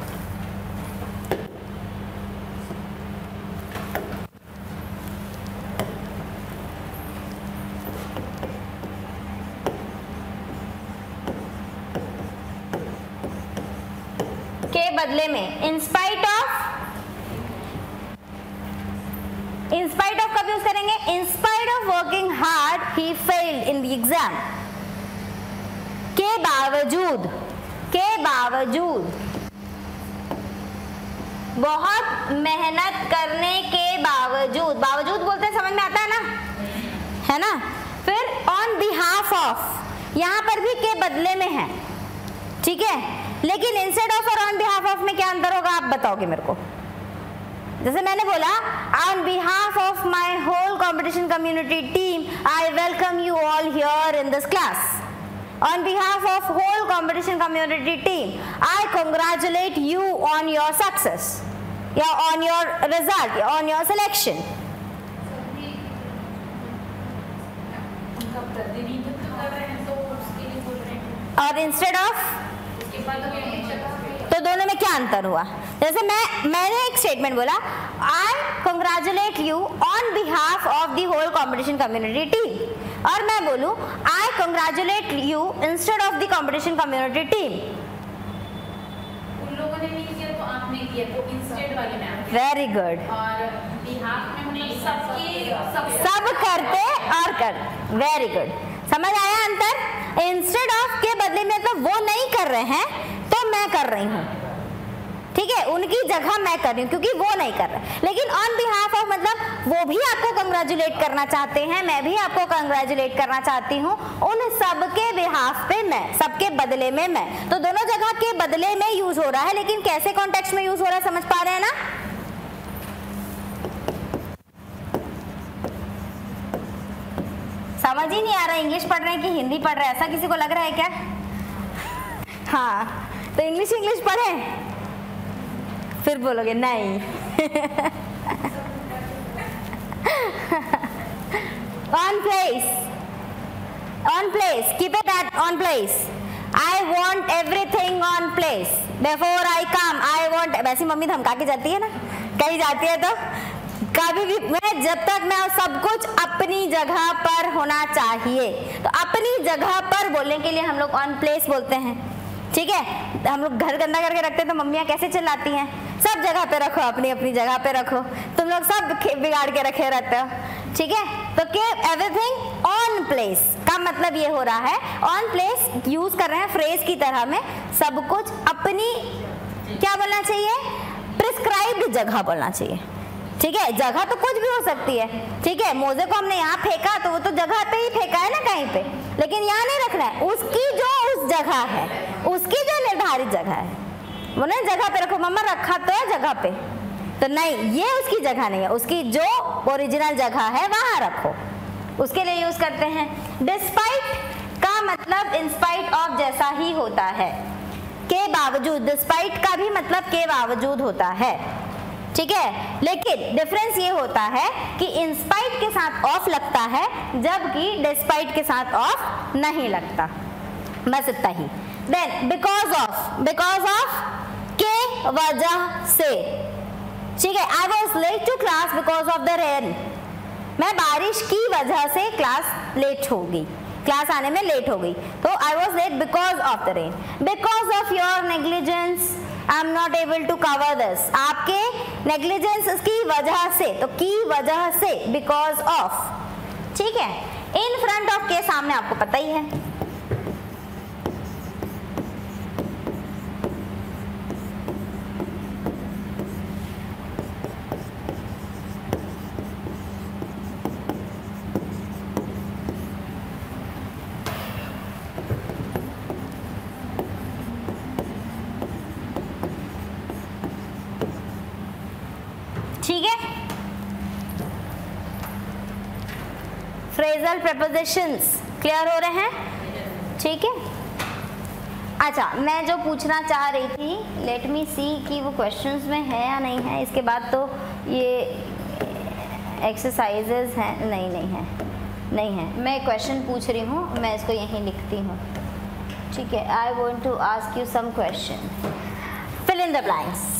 के बदले में, इन स्पाइट ऑफ कब यूज करेंगे? इन spite of working hard he failed in the exam. के बावजूद, बहुत मेहनत करने के बावजूद, बावजूद बोलते हैं, समझ में आता है ना, है ना। फिर ऑन बिहाफ ऑफ, यहाँ पर भी के बदले में है, ठीक है, लेकिन इंस्टेड ऑफ और ऑन बिहाफ ऑफ में क्या अंतर होगा आप बताओगे मेरे को। जैसे मैंने बोला on behalf of my whole competition community team I welcome you all here in this class. On behalf of whole competition community team, I congratulate you on your success, या on your result, या on your selection. और instead of, तो दोनों में क्या अंतर हुआ? जैसे मैंने एक स्टेटमेंट बोला I congratulate you on behalf of the whole competition community team, और मैं बोलूं I congratulate you instead of the competition community team. उन लोगों ने नहीं किया तो आपने किया, तो इंस्टेड वाले में आपने। Very good. और बिहाफ में हमने सब करते और कर, वेरी गुड, समझ आया अंतर? इंस्टेड ऑफ के बदले में तो वो नहीं कर रहे हैं तो मैं कर रही हूँ, ठीक है, उनकी जगह मैं कर रही हूँ क्योंकि वो नहीं कर रहे। लेकिन ऑन बिहाफ ऑफ मतलब वो भी आपको कंग्रेचुलेट करना चाहते हैं, मैं भी आपको कंग्रेचुलेट करना चाहती हूँ, उन सबके बिहाफ पे मैं, सबके बदले में मैं, तो दोनों जगह के बदले में यूज हो रहा है, लेकिन कैसे कॉन्टेक्स्ट में यूज हो रहा है समझ पा रहे हैं ना? समझ ही नहीं आ रहा इंग्लिश पढ़ रहे हैं कि हिंदी पढ़ रहे हैं, ऐसा किसी को लग रहा है क्या? हाँ, तो इंग्लिश पढ़े, फिर बोलोगे नहीं। On place, keep it at on place. I want everything on place before I come, I want, वैसी मम्मी धमका के जाती है ना, कहीं जाती है तो कभी भी मैं, जब तक मैं सब कुछ अपनी जगह पर होना चाहिए, तो अपनी जगह पर बोलने के लिए हम लोग ऑन प्लेस बोलते हैं, ठीक है। हम लोग घर गंदा करके रखते हैं तो मम्मियाँ कैसे चिल्लाती हैं, सब जगह पे रखो, अपनी अपनी जगह पे रखो, तुम लोग सब बिगाड़ के रखे रहते हो, ठीक है। तो एवरीथिंग ऑन प्लेस का मतलब ये हो रहा है, ऑन प्लेस यूज कर रहे हैं फ्रेज की तरह में, सब कुछ अपनी क्या बोलना चाहिए, प्रिस्क्राइब्ड जगह बोलना चाहिए, ठीक है। जगह तो कुछ भी हो सकती है, ठीक है, मोजे को हमने यहाँ फेंका तो वो तो जगह पे ही फेंका है ना कहीं पे, लेकिन यहाँ नहीं रखना है, उसकी जो उस जगह है, उसकी जो निर्धारित जगह है, वो नहीं जगह पे रखो, मम्मा रखा तो है जगह पे, तो नहीं, ये उसकी जगह नहीं है, उसकी जो ओरिजिनल जगह है वहां रखो, उसके लिए यूज करते हैं। डिस्पाइट का मतलब इंस्पाइट ऑफ जैसा ही होता है, के बावजूद, डिस्पाइट का भी मतलब के बावजूद होता है, ठीक है। लेकिन डिफरेंस ये होता है कि इंस्पाइट के साथ ऑफ लगता है जबकि डिस्पाइट के साथ ऑफ नहीं लगता, बस इतना ही। देन बिकॉज ऑफ के वजह से, ठीक है। I was late to class because of the rain, मैं बारिश की वजह से क्लास लेट हो गई, क्लास आने में लेट हो गई, तो I was late because of the rain. Because of your negligence I am not able to cover this, आपके नेग्लिजेंस की वजह से, तो की वजह से, बिकॉज ऑफ, ठीक है। इन फ्रंट ऑफ के सामने आपको पता ही है, ठीक है। फ्रेजल प्रपोजिशंस क्लियर हो रहे हैं, ठीक है। अच्छा, मैं जो पूछना चाह रही थी, लेट मी सी कि वो क्वेश्चंस में है या नहीं है, इसके बाद तो ये एक्सरसाइजेज हैं, नहीं है, मैं क्वेश्चन पूछ रही हूँ, मैं इसको यहीं लिखती हूँ, ठीक है। I want to ask you some question, fill in the blanks.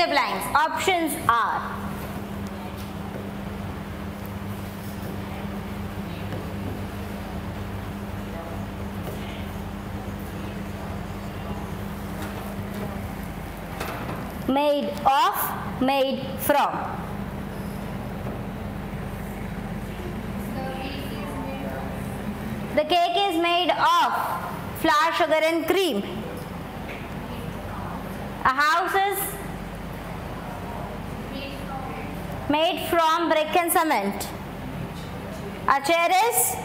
the blanks. Options are made of, made from. The cake is made of flour, sugar and cream. A house is made from brick and cement. A chair is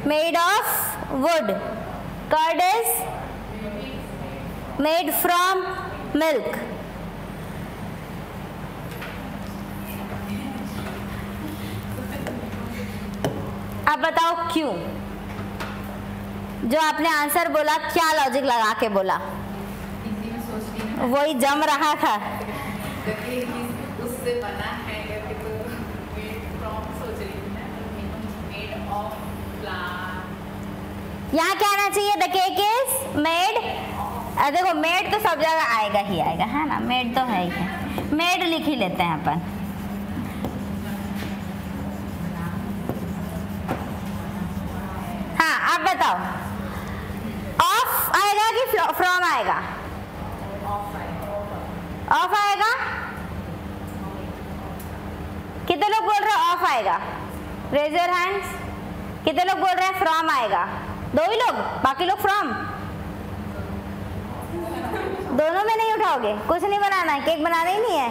made of wood. Curd is made from milk. अब बताओ क्यों? जो आपने answer बोला क्या logic लगा के बोला? हिंदी में सोच रही हूँ वही जम रहा था। उससे बना है करके तो मेड फ्रॉम सोच रही थी ना, मेड ऑफ फ्लावर। यहाँ क्या आना चाहिए? द केक इज मेड, देखो मेड तो सब जगह आएगा ही आएगा, है ना, मेड तो है ही है, मेड लिख ही लेते हैं अपन। हाँ अब बताओ, ऑफ आएगा कि फ्रॉम आएगा? ऑफ आएगा। कितने लोग बोल रहे हैं ऑफ आएगा? Raise your hands. कितने लोग बोल रहे हैं फ्रॉम आएगा? दो ही लोग, बाकी लोग फ्रॉम। दोनों में नहीं उठाओगे? कुछ नहीं बनाना है, केक बनाना ही नहीं है।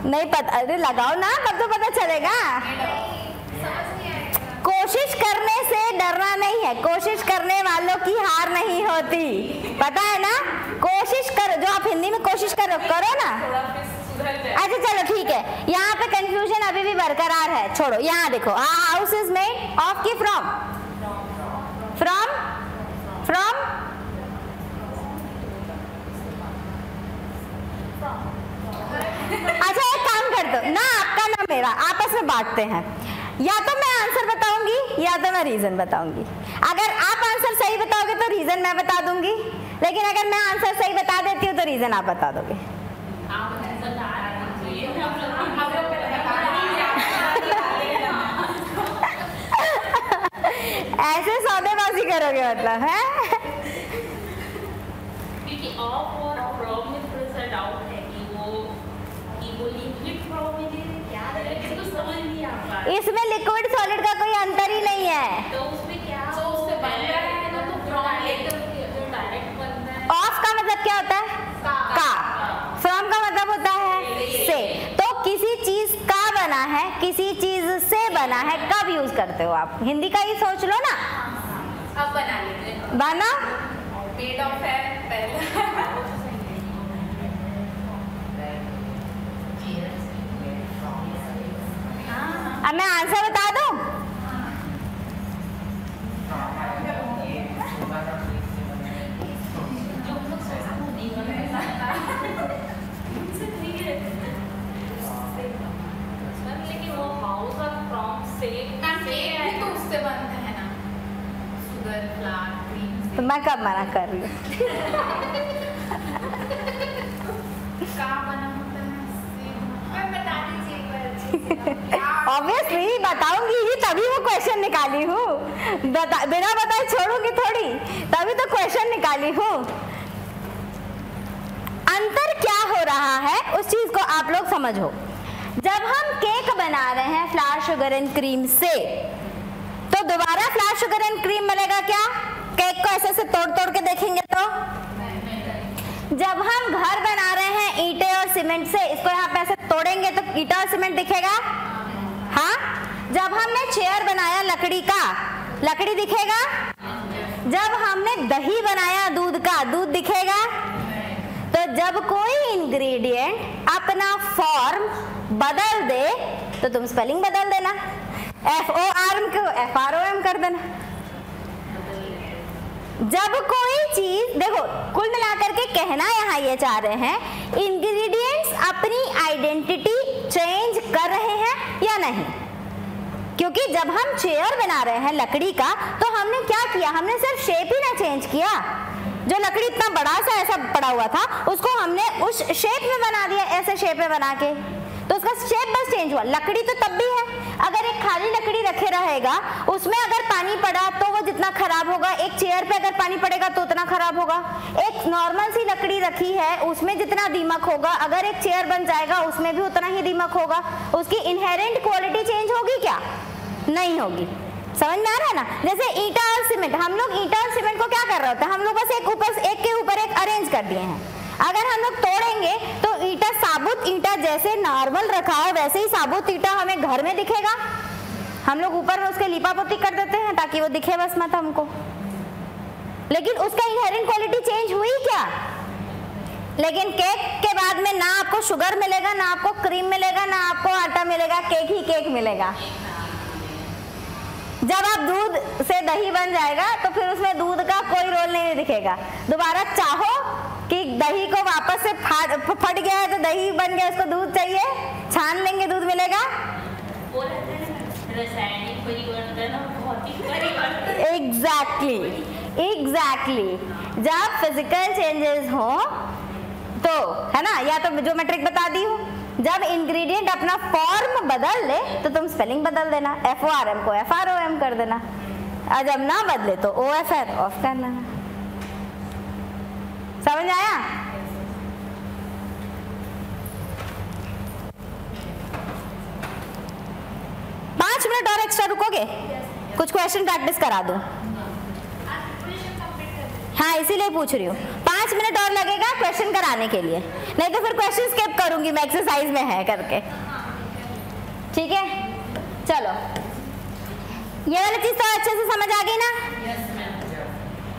नहीं पता, अरे लगाओ ना, तब तो पता चलेगा। कोशिश करने से डरना नहीं है, कोशिश करने वालों की हार नहीं होती, पता है ना। कोशिश करो, जो आप हिंदी में कोशिश करो ना। अच्छा चलो ठीक है, यहाँ पे कंफ्यूजन अभी भी बरकरार है, छोड़ो। यहाँ देखो, हाउस इज मेड ऑफ की फ्रॉम? From, from. अच्छा एक काम कर दो ना, आपका ना मेरा, आपस में बांटते हैं। या तो मैं आंसर बताऊंगी या तो मैं रीजन बताऊंगी। अगर आप आंसर सही बताओगे तो रीजन मैं बता दूंगी, लेकिन अगर मैं आंसर सही बता देती हूँ तो रीजन आप बता दोगे। ऐसे सौदेबाजी करोगे मतलब, है? क्योंकि ऑफ और फ्रॉम में थोड़ा सा डाउट है कि वो लिक्विड फ्रॉम में क्या है, तो समझ नहीं आ पा रहा। इसमें लिक्विड सॉलिड का कोई अंतर ही नहीं है। तो उसमें क्या तो उससे बन रहा है ना, तो फ्रॉम लेकर जो डायरेक्ट बन रहा है। ऑफ का मतलब क्या होता है? का। फ्रॉम का मतलब होता है से। तो किसी चीज का बना है, किसी चीज से बना है, कब यूज करते हो आप? हिंदी का ही सोच लो ना। अब बना लेते हैं। बना मेड ऑफ है पहले। अब मैं आंसर बता दूं? लेकिन वो हाउस और फ्रॉम से केक भी तो उससे बनते हैं ना, शुगर, फ्लावर, क्रीम। तो मैं कब मना कर रही हूँ? का बना होता है इससे। मैं बता दीजिए एक बार अच्छे से। ऑब्वियसली बताऊंगी ही, तभी वो क्वेश्चन निकाली हूँ। बिना बताए छोड़ूंगी थोड़ी, तभी तो क्वेश्चन निकाली हूँ। अंतर क्या हो रहा है उस चीज को आप लोग समझो। जब हम केक बना रहे हैं फ्लावर, शुगर एंड क्रीम से, तो दोबारा फ्लावर, शुगर एंड क्रीम मिलेगा क्या? केक को ऐसे से तोड़ तोड़ के देखेंगे तो? जब हम घर बना रहे हैं ईंटें और सीमेंट से, इसको यहाँ पे ऐसे तोड़ेंगे तो ईंटा और सीमेंट दिखेगा? हाँ। जब हमने चेयर बनाया लकड़ी का, लकड़ी दिखेगा? जब हमने दही बनाया दूध का, दूध दिखेगा? तो जब कोई इंग्रेडिएंट अपना फॉर्म बदल दे तो तुम स्पेलिंग बदल देना, FORM को FROM कर देना। जब कोई चीज, देखो कुल मिलाकर के कहना यहाँ ये चाह रहे हैं, इंग्रेडिएंट्स अपनी आइडेंटिटी चेंज कर रहे हैं या नहीं। क्योंकि जब हम चेयर बना रहे हैं लकड़ी का, तो हमने क्या किया? हमने सिर्फ शेप ही ना चेंज किया, जो लकड़ी इतना बड़ा सा ऐसा पड़ा हुआ था उसको हमने उस शेप में बना दिया, ऐसे शेप में बना के, तो उसका शेप बस चेंज हुआ। लकड़ी तो तब भी है, अगर एक खाली लकड़ी रखे रहेगा उसमें अगर पानी पड़ा तो वो जितना खराब होगा, एक चेयर पे अगर पानी पड़ेगा तो उतना खराब होगा। एक नॉर्मल सी लकड़ी रखी है उसमें जितना दीमक होगा, अगर एक चेयर बन जाएगा उसमें भी उतना ही दीमक होगा। उसकी इनहेरेंट क्वालिटी चेंज होगी क्या? नहीं होगी। समझ में आ रहा है ना? जैसे ईंटा और सीमेंट, हम लोग ईंटा और सीमेंट को क्या कर रहे होते हैं, हम लोग बस एक के ऊपर एक अरेंज कर दिए हैं। अगर हम लोग तोड़ेंगे तो ईंटा, साबुत ईंटा जैसे नॉर्मल रखा है वैसे ही साबुत ईंटा हमें घर में दिखेगा। हम लोग ऊपर में उसके लिपापोती कर देते हैं ताकि वो दिखे बस मत हमको, लेकिन उसका इनहेरेंट क्वालिटी चेंज हुई क्या? लेकिन केक के बाद में ना आपको शुगर मिलेगा, ना आपको क्रीम मिलेगा, ना आपको आटा मिलेगा, केक ही केक मिलेगा। जब आप दूध से दही बन जाएगा तो फिर उसमें दूध का कोई रोल नहीं दिखेगा। दोबारा चाहो कि दही को वापस से फट गया है तो दही बन गया, उसको दूध चाहिए, छान लेंगे दूध मिलेगा। रासायनिक परिवर्तन और भौतिक परिवर्तन। एग्जैक्टली जब फिजिकल चेंजेस हो तो, है ना, या तो जो मैं ट्रिक बता दी हूँ, जब इंग्रेडिएंट अपना फॉर्म बदल ले तो तुम स्पेलिंग बदल देना, FORM को FROM कर देना, और जब ना बदले तो OFR ऑफ कर लेना। समझ आया? पांच मिनट और एक्स्ट्रा रुकोगे? कुछ क्वेश्चन प्रैक्टिस करा दूं? हाँ, इसीलिए पूछ रही हूँ। 5 मिनट और लगेगा क्वेश्चन कराने के लिए, नहीं तो फिर क्वेश्चन स्किप करूंगी मैं, एक्सरसाइज में है करके। ठीक है, चलो ये वाली चीज तो अच्छे से समझ आ गई ना?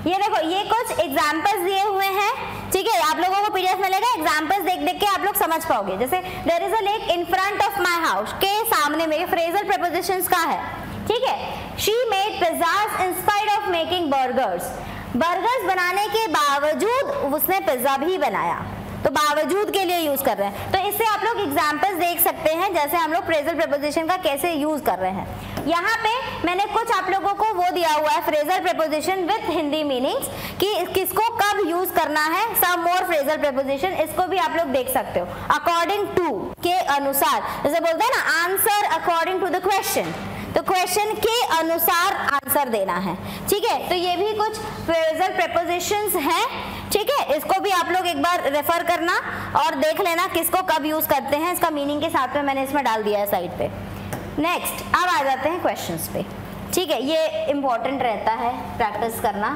ये देखो, ये कुछ एग्जाम्पल्स दिए हुए हैं, ठीक है, आप लोगों को PDF मिलेगा, एग्जाम्पल्स देख देख के आप लोग समझ पाओगे। जैसे there is a lake in front of my house, के सामने में, फ्रेजल प्रीपोजिशंस का है, ठीक है। She made pizzas in spite of making burgers, burgers बनाने के बावजूद उसने पिज्जा भी बनाया, तो बावजूद के लिए यूज कर रहे हैं। तो इससे आप लोग एग्जाम्पल्स देख सकते हैं जैसे हम लोग फ्रेजल प्रीपोजिशन का कैसे यूज कर रहे हैं। यहाँ पे मैंने कुछ आप लोगों को वो दिया हुआ है, phrasal preposition with Hindi meanings, कि किसको कब यूज करना है, सम मोर फ्रेजल प्रीपोजिशन, इसको भी आप लोग देख सकते हो। अकॉर्डिंग टू, के अनुसार, जैसे बोलते हैं ना, answer according to the question, तो क्वेश्चन के अनुसार आंसर देना है, ठीक है। तो ये भी कुछ फ्रेजल प्रीपोजिशंस हैं, ठीक है, इसको भी आप लोग एक बार रेफर करना और देख लेना किसको कब यूज करते हैं, इसका मीनिंग के साथ में मैंने इसमें डाल दिया है साइड पे। नेक्स्ट, अब आ जाते हैं क्वेश्चंस पे, ठीक है, ये इंपॉर्टेंट रहता है प्रैक्टिस करना।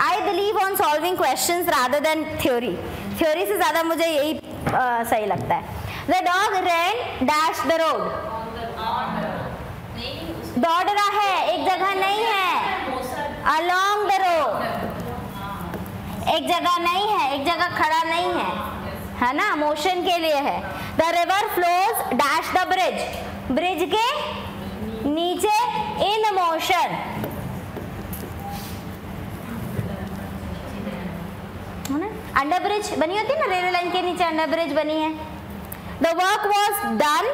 I believe on solving questions rather than theory, theory से ज्यादा मुझे यही सही लगता है। The dog ran dash the road, दौड़ रहा है, एक जगह नहीं है, अलोंग द रोड, एक जगह नहीं है, एक जगह खड़ा नहीं है ना, मोशन के लिए है। The river flows dash the bridge, bridge के नीचे इन मोशन, अंडर ब्रिज बनी होती है ना, रेलवे लाइन के नीचे अंडर ब्रिज बनी है। The work was done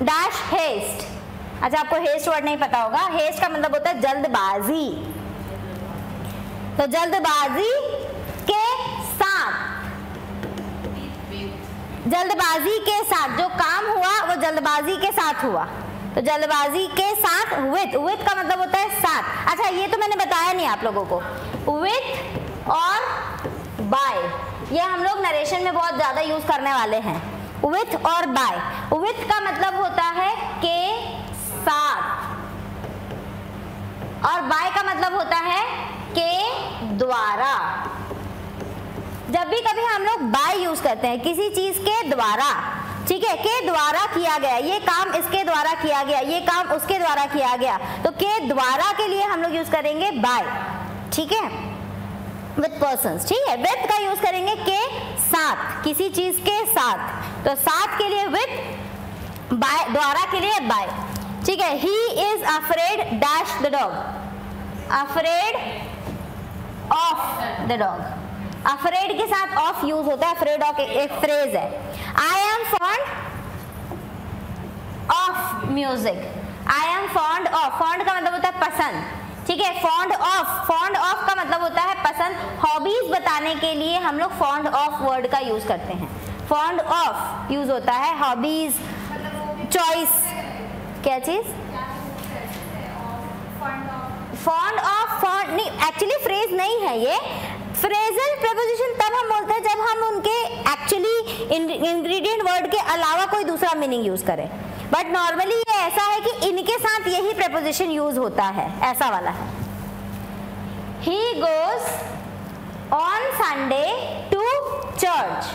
dash haste, अच्छा आपको हेस्ट वर्ड नहीं पता होगा, हेस्ट का मतलब होता है जल्दबाजी, तो जल्दबाजी के साथ, जल्दबाजी के साथ जो काम हुआ वो जल्दबाजी के साथ हुआ, तो जल्दबाजी के साथ, विथ का मतलब होता है साथ। अच्छा ये तो मैंने बताया नहीं आप लोगों को, विथ और बाय, ये हम लोग नरेशन में बहुत ज्यादा यूज करने वाले हैं, विथ और बाय। विथ का मतलब होता है के साथ, और बाय का मतलब होता है के द्वारा। जब भी कभी हम लोग बाय यूज करते हैं किसी चीज के द्वारा, ठीक है, के द्वारा किया गया, ये काम इसके द्वारा किया गया, ये काम उसके द्वारा किया गया, तो के द्वारा के लिए हम लोग यूज करेंगे बाय, ठीक है, विथ पर्सन्स, ठीक है। विथ का यूज करेंगे के साथ, किसी चीज के साथ, तो साथ के लिए विथ, बाय द्वारा के लिए बाय, ठीक है। He is afraid dash the dog, afraid of the dog, afraid के साथ ऑफ यूज होता है, अफ्रेड ऑफ एक फ्रेज है। I am fond of music, I am fond of, fond का मतलब होता है पसंद, ठीक है। फॉन्ड ऑफ का मतलब होता है पसंद। हॉबीज बताने के लिए हम लोग फॉन्ड ऑफ वर्ड का यूज करते हैं। फॉन्ड ऑफ यूज होता है हॉबीज, चॉइस, क्या चीज, फॉन्ड ऑफ, फॉन्ड नहीं, एक्चुअली फ्रेज नहीं है ये। फ्रेजल प्रपोजिशन तब हम बोलते हैं जब हम उनके एक्चुअली इंग्रेडिएंट वर्ड के अलावा कोई दूसरा मीनिंग यूज करें, बट नॉर्मली ये ऐसा है कि इनके साथ यही प्रपोजिशन यूज होता है, ऐसा वाला है। He goes on Sunday to church.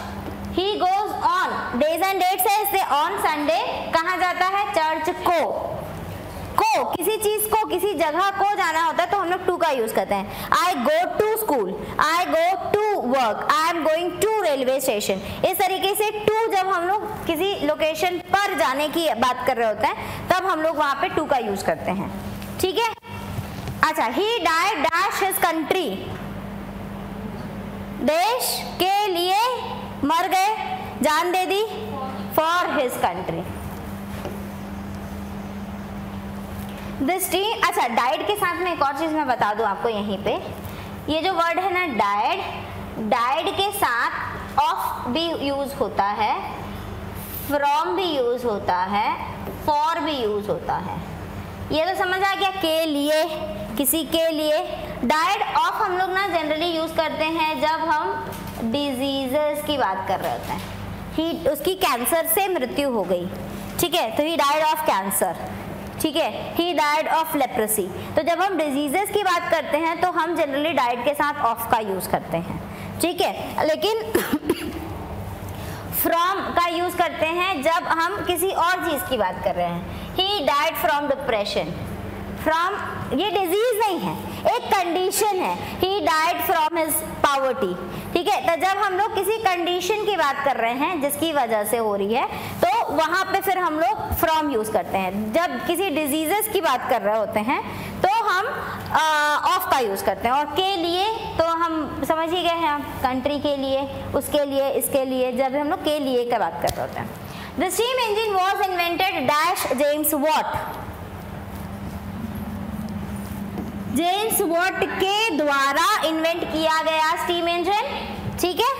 He goes on, days and dates है इसलिए on Sunday कहाँ जाता है, चर्च को किसी चीज को, किसी जगह को जाना होता है तो हम लोग टू का यूज करते हैं। I go to school, I go to work, I am going to railway station। इस तरीके से टू जब हम लोग किसी लोकेशन पर जाने की बात कर रहे होते हैं तब हम लोग वहां पे टू का यूज करते हैं, ठीक है। अच्छा, he died dash his country, देश के लिए मर गए, जान दे दी, for his country। This team, अच्छा डाइड के साथ में एक और चीज मैं बता दूं आपको यहीं पे, ये जो वर्ड है ना डाइड के साथ ऑफ भी यूज होता है, फ्रॉम भी यूज होता है, फॉर भी यूज होता है। ये तो समझ आ गया, के लिए, किसी के लिए। डाइड ऑफ हम लोग ना जनरली यूज करते हैं जब हम डिजीजेस की बात कर रहे होते हैं। उसकी कैंसर से मृत्यु हो गई, ठीक है, तो ही डाइड ऑफ कैंसर, ठीक है। He died of leprosy. तो जब हम डिजीजेस की बात करते हैं तो हम जनरली डाइड के साथ ऑफ का यूज करते हैं, ठीक है। लेकिन फ्रॉम का यूज करते हैं जब हम किसी और चीज की बात कर रहे हैं। He died from depression. From, ये डिजीज नहीं है, एक कंडीशन है। He died from his poverty, ठीक है। तो जब हम लोग किसी कंडीशन की बात कर रहे हैं जिसकी वजह से हो रही है तो वहां पे फिर हम लोग फ्रॉम यूज करते हैं। जब किसी डिजीजेस की बात कर रहे होते हैं तो हम ऑफ का यूज करते हैं। और के लिए तो हम समझ ही गए हैं, कंट्री के लिए, उसके लिए, इसके लिए, जब हम लोग के लिए की बात कर रहे होते हैं। The steam engine was invented dash James Watt. James Watt के द्वारा इन्वेंट किया गया स्टीम इंजन, ठीक है।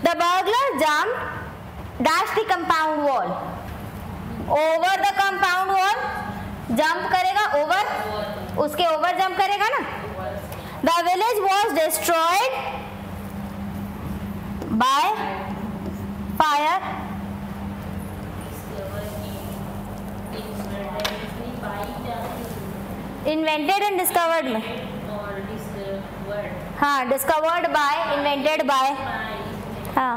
The burglar jump dash the compound wall, over the compound wall, jump करेगा ओवर, उसके ओवर जंप करेगा ना। The village was destroyed by fire, invented and discovered में, हाँ डिस्कवर्ड बाय, इन्वेंटेड बाय, हाँ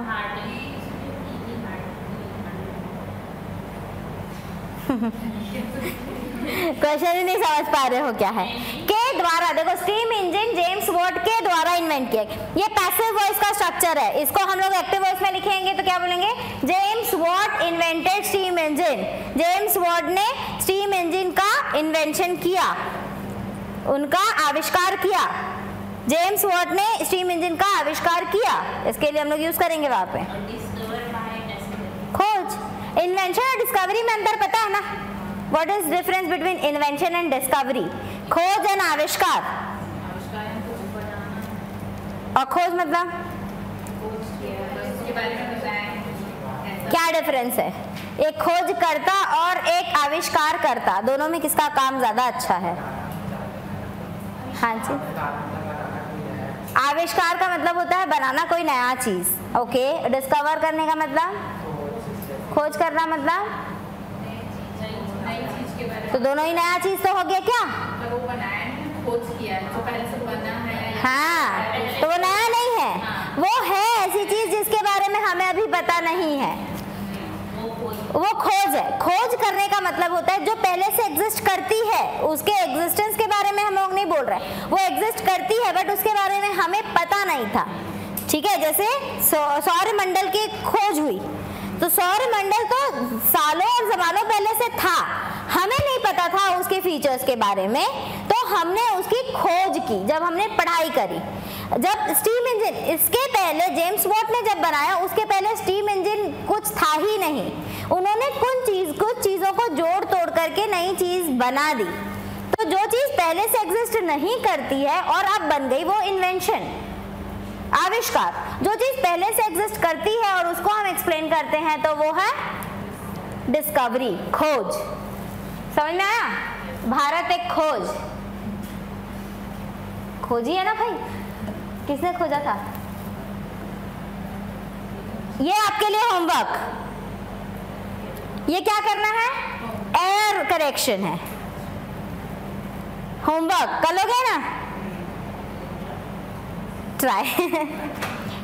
क्वेश्चन ही नहीं समझ पा रहे हो क्या है। के द्वारा, देखो स्टीम इंजन जेम्स वॉट के द्वारा इन्वेंट किया। ये पैसिव वॉइस का स्ट्रक्चर है, इसको हम लोग एक्टिव वॉइस में लिखेंगे तो क्या बोलेंगे, James Watt invented steam engine. James Watt ने स्टीम इंजन का इन्वेंशन किया, उनका आविष्कार किया। जेम्स वॉट ने स्टीम इंजन का आविष्कार किया, इसके लिए हम लोग यूज करेंगे वहां पे खोज। इन्वेंशन और डिस्कवरी में अंतर पता है ना, what is difference between invention and discovery. खोज एंड आविष्कार, और खोज मतलब क्या डिफरेंस है, एक खोजकर्ता और एक आविष्कारकर्ता, दोनों में किसका काम ज्यादा अच्छा है। हाँ जी, आविष्कार का मतलब होता है बनाना कोई नया चीज, ओके। डिस्कवर करने का मतलब, खोज करना मतलब, तो दोनों ही नया चीज तो हो गया क्या, वो बनाया है, खोज किया है, जो पहले से बना है। हाँ, तो वो नया नहीं है, वो है ऐसी चीज जिसके बारे में हमें अभी पता नहीं है, वो खोज है। खोज करने का मतलब होता है जो पहले से एग्जिस्ट करती है, उसके एग्जिस्टेंस के बारे में हम लोग नहीं बोल रहे, वो एग्जिस्ट करती है बट उसके बारे में हमें पता नहीं था, ठीक है। जैसे सौरमंडल की खोज हुई, तो सौरमंडल तो सालों और जमानों पहले से था, हमें नहीं पता था उसके फीचर्स के बारे में, तो हमने उसकी खोज की जब हमने पढ़ाई करी। जब स्टीम इंजन, इसके पहले जेम्स वॉट ने जब बनाया, उसके पहले स्टीम इंजन कुछ था ही नहीं, उन्होंने कुछ चीजों को जोड़ तोड़ करके नई चीज बना दी, तो जो चीज पहले से एग्जिस्ट नहीं करती है और अब बन गई, वो इन्वेंशन, आविष्कार। जो चीज पहले से एग्जिस्ट करती है और उसको हम एक्सप्लेन करते हैं तो वो है डिस्कवरी, खोज। समझ में आया? भारत एक खोज, खोजी है ना भाई, किसने खोजा था? ये आपके लिए होमवर्क, ये क्या करना है? एरर करेक्शन है, होमवर्क कर लोगे ना? ट्राई।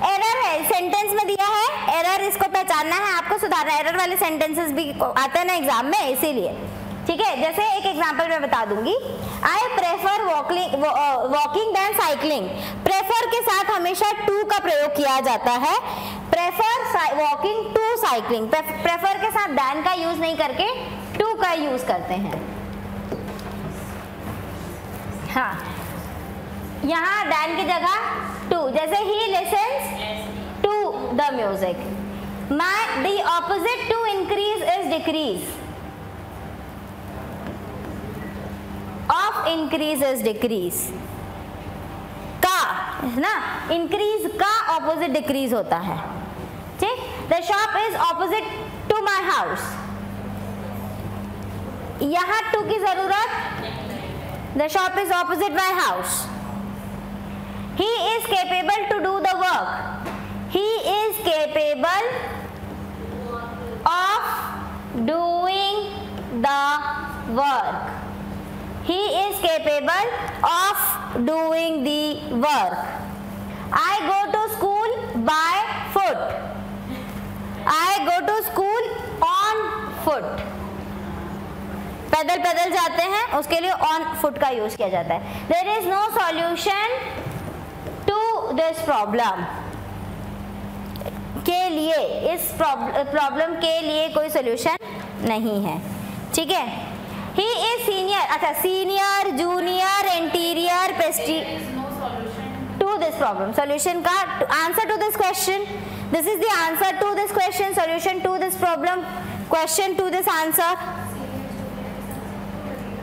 एरर है, सेंटेंस में दिया है एरर, इसको पहचानना है आपको, सुधारना। एरर वाले सेंटेंसेस भी आते हैं ना एग्जाम में, इसीलिए। ठीक है, जैसे एक एग्जांपल मैं बता दूंगी, I prefer walking than cycling. Prefer के साथ हमेशा टू का प्रयोग किया जाता है, prefer walking to cycling. Prefer के साथ देन का यूज नहीं करके टू का यूज करते हैं। हाँ, यहाँ देन की जगह टू, जैसे ही listens to the music. The opposite to increase is decrease, of increase is decrease. का है ना, इंक्रीज का ऑपोजिट डिक्रीज होता है। ठीक, the shop is opposite to my house, यहां टू की जरूरत, the shop is opposite my house. He is capable to do the work, he is capable of doing the work, he is capable of doing the work. I go to school by foot, I go to school on foot। पैदल पैदल जाते हैं, उसके लिए on foot का use किया जाता है। There is no solution to this problem, के लिए, इस प्रॉब्लम के लिए कोई सोल्यूशन नहीं है। ठीक है, he is senior, अच्छा, सीनियर, जूनियर, इंटीरियर, पेस्टी, to this problem, solution का answer to this question, this is the answer to this question, solution to this problem, question to this answer।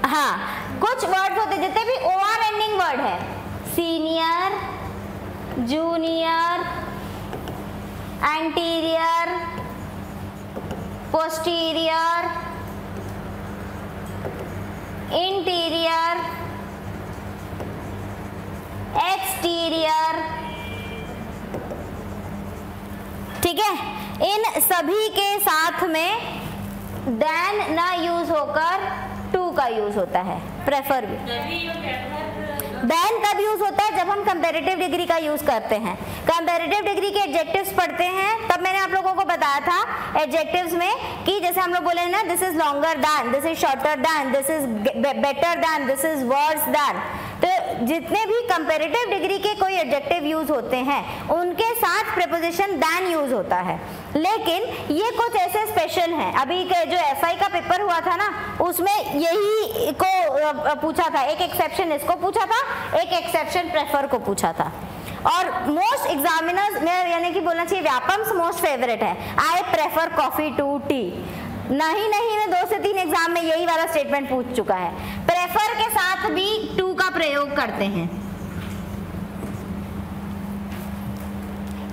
हाँ, कुछ वर्ड्स होते हैं जितने भी OR एंडिंग वर्ड है, senior, junior, anterior, posterior, interior, exterior. ठीक है, इन सभी के साथ में देन ना यूज होकर टू का यूज होता है। प्रेफर भी देन कब यूज होता है? जब हम कंपैरेटिव डिग्री का यूज करते हैं। कंपैरेटिव डिग्री के एडजेक्टिव्स पढ़ते हैं, तब मैंने आप लोगों को बताया था एडजेक्टिव्स में कि जैसे हम लोग बोले ना, this is longer than, this is shorter than, this is better than, this is worse than. तो जितने भी कंपैरेटिव डिग्री के कोई एडजेक्टिव यूज होते हैं उनके साथ प्रीपोजिशन दैन यूज होता है। लेकिन ये कुछ ऐसे स्पेशल हैं, अभी के जो एसआई का पेपर हुआ था ना, उसमें यही को पूछा था, एक एक्सेप्शन इसको पूछा था, एक एक्सेप्शन प्रेफर को पूछा था। और मोस्ट एग्जामिनर्स में, यानी कि बोलना चाहिए व्यापम्स मोस्ट फेवरेट है, I prefer coffee to tea. नहीं में 2 से 3 एग्जाम में यही वाला स्टेटमेंट पूछ चुका है। प्रेफर के साथ भी टू का प्रयोग करते हैं।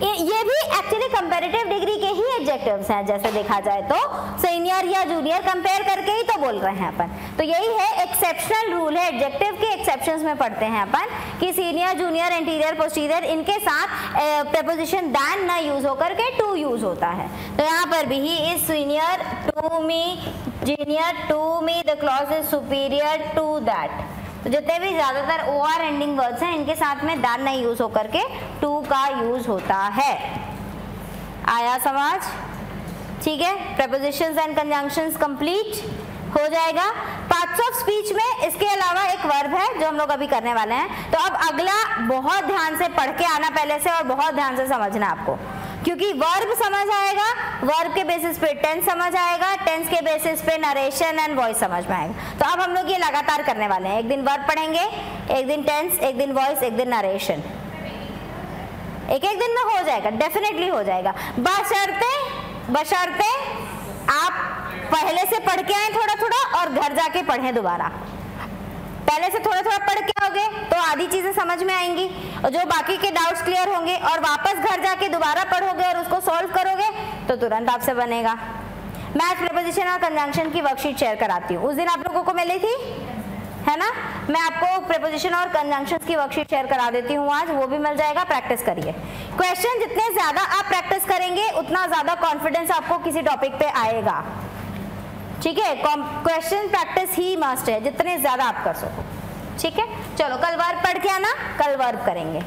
ये भी एक्चुअली कंपैरेटिव डिग्री के ही एडजेक्टिव्स हैं, जैसे देखा जाए तो सीनियर या जूनियर कंपेयर करके ही तो बोल रहे हैं अपन। तो यही है एक्सेप्शनल रूल है, एडजेक्टिव के एक्सेप्शंस में पढ़ते हैं अपन कि सीनियर, जूनियर, इंटीरियर, पोस्टीरियर, इनके साथ प्रीपोजिशन दैन ना यूज होकर के टू यूज होता है। तो यहाँ पर भी he is senior to me, junior to me, the clause is superior to that. तो जितने भी ज्यादातर OR एंडिंग वर्ड्स हैं इनके साथ में दैन नहीं यूज होकर के टू का यूज होता है। आया समझ? ठीक है, prepositions एंड कंजंक्शंस कंप्लीट हो जाएगा। पार्ट्स ऑफ स्पीच में इसके अलावा एक वर्ब है जो हम लोग अभी करने वाले हैं। तो अब अगला बहुत ध्यान से पढ़ के आना पहले से और बहुत ध्यान से समझना आपको, क्योंकि वर्ब समझ आएगा, वर्ब के बेसिस पे टेंस समझ आएगा, टेंस के बेसिस पे नरेशन एंड वॉइस समझ में आएगा। तो अब हम लोग ये लगातार करने वाले हैं, एक दिन वर्ब पढ़ेंगे, एक दिन टेंस, एक दिन वॉइस, एक दिन नरेशन। एक दिन में हो जाएगा, डेफिनेटली हो जाएगा, बशर्ते आप पहले से पढ़ के आए थोड़ा थोड़ा और घर जाके पढ़ें दोबारा। पहले से थोड़ा थोड़ा पढ़ के आओगे तो आधी चीजें समझ में आएंगी, और जो बाकी के डाउट्स क्लियर होंगे और वापस घर जाके दोबारा पढ़ोगे और उसको सॉल्व करोगे तो तुरंत आपसे बनेगा। मैं आज प्रीपोजिशन और कंजंक्शन की वर्कशीट शेयर कराती हूँ। उस दिन आप लोगों को मिली थी, है ना? मैं आपको प्रीपोजिशन और कंजंक्शंस की वर्कशीट शेयर करा देती हूँ आज, वो भी मिल जाएगा। प्रैक्टिस करिए। क्वेश्चन जितने ज्यादा आप प्रैक्टिस करेंगे उतना ज्यादा कॉन्फिडेंस आपको किसी टॉपिक पे आएगा, ठीक है? क्वेश्चन प्रैक्टिस ही मस्ट है, जितने ज्यादा आप कर सको, ठीक है? चलो कल वर्ब पढ़ के आना, कल वर्ब करेंगे।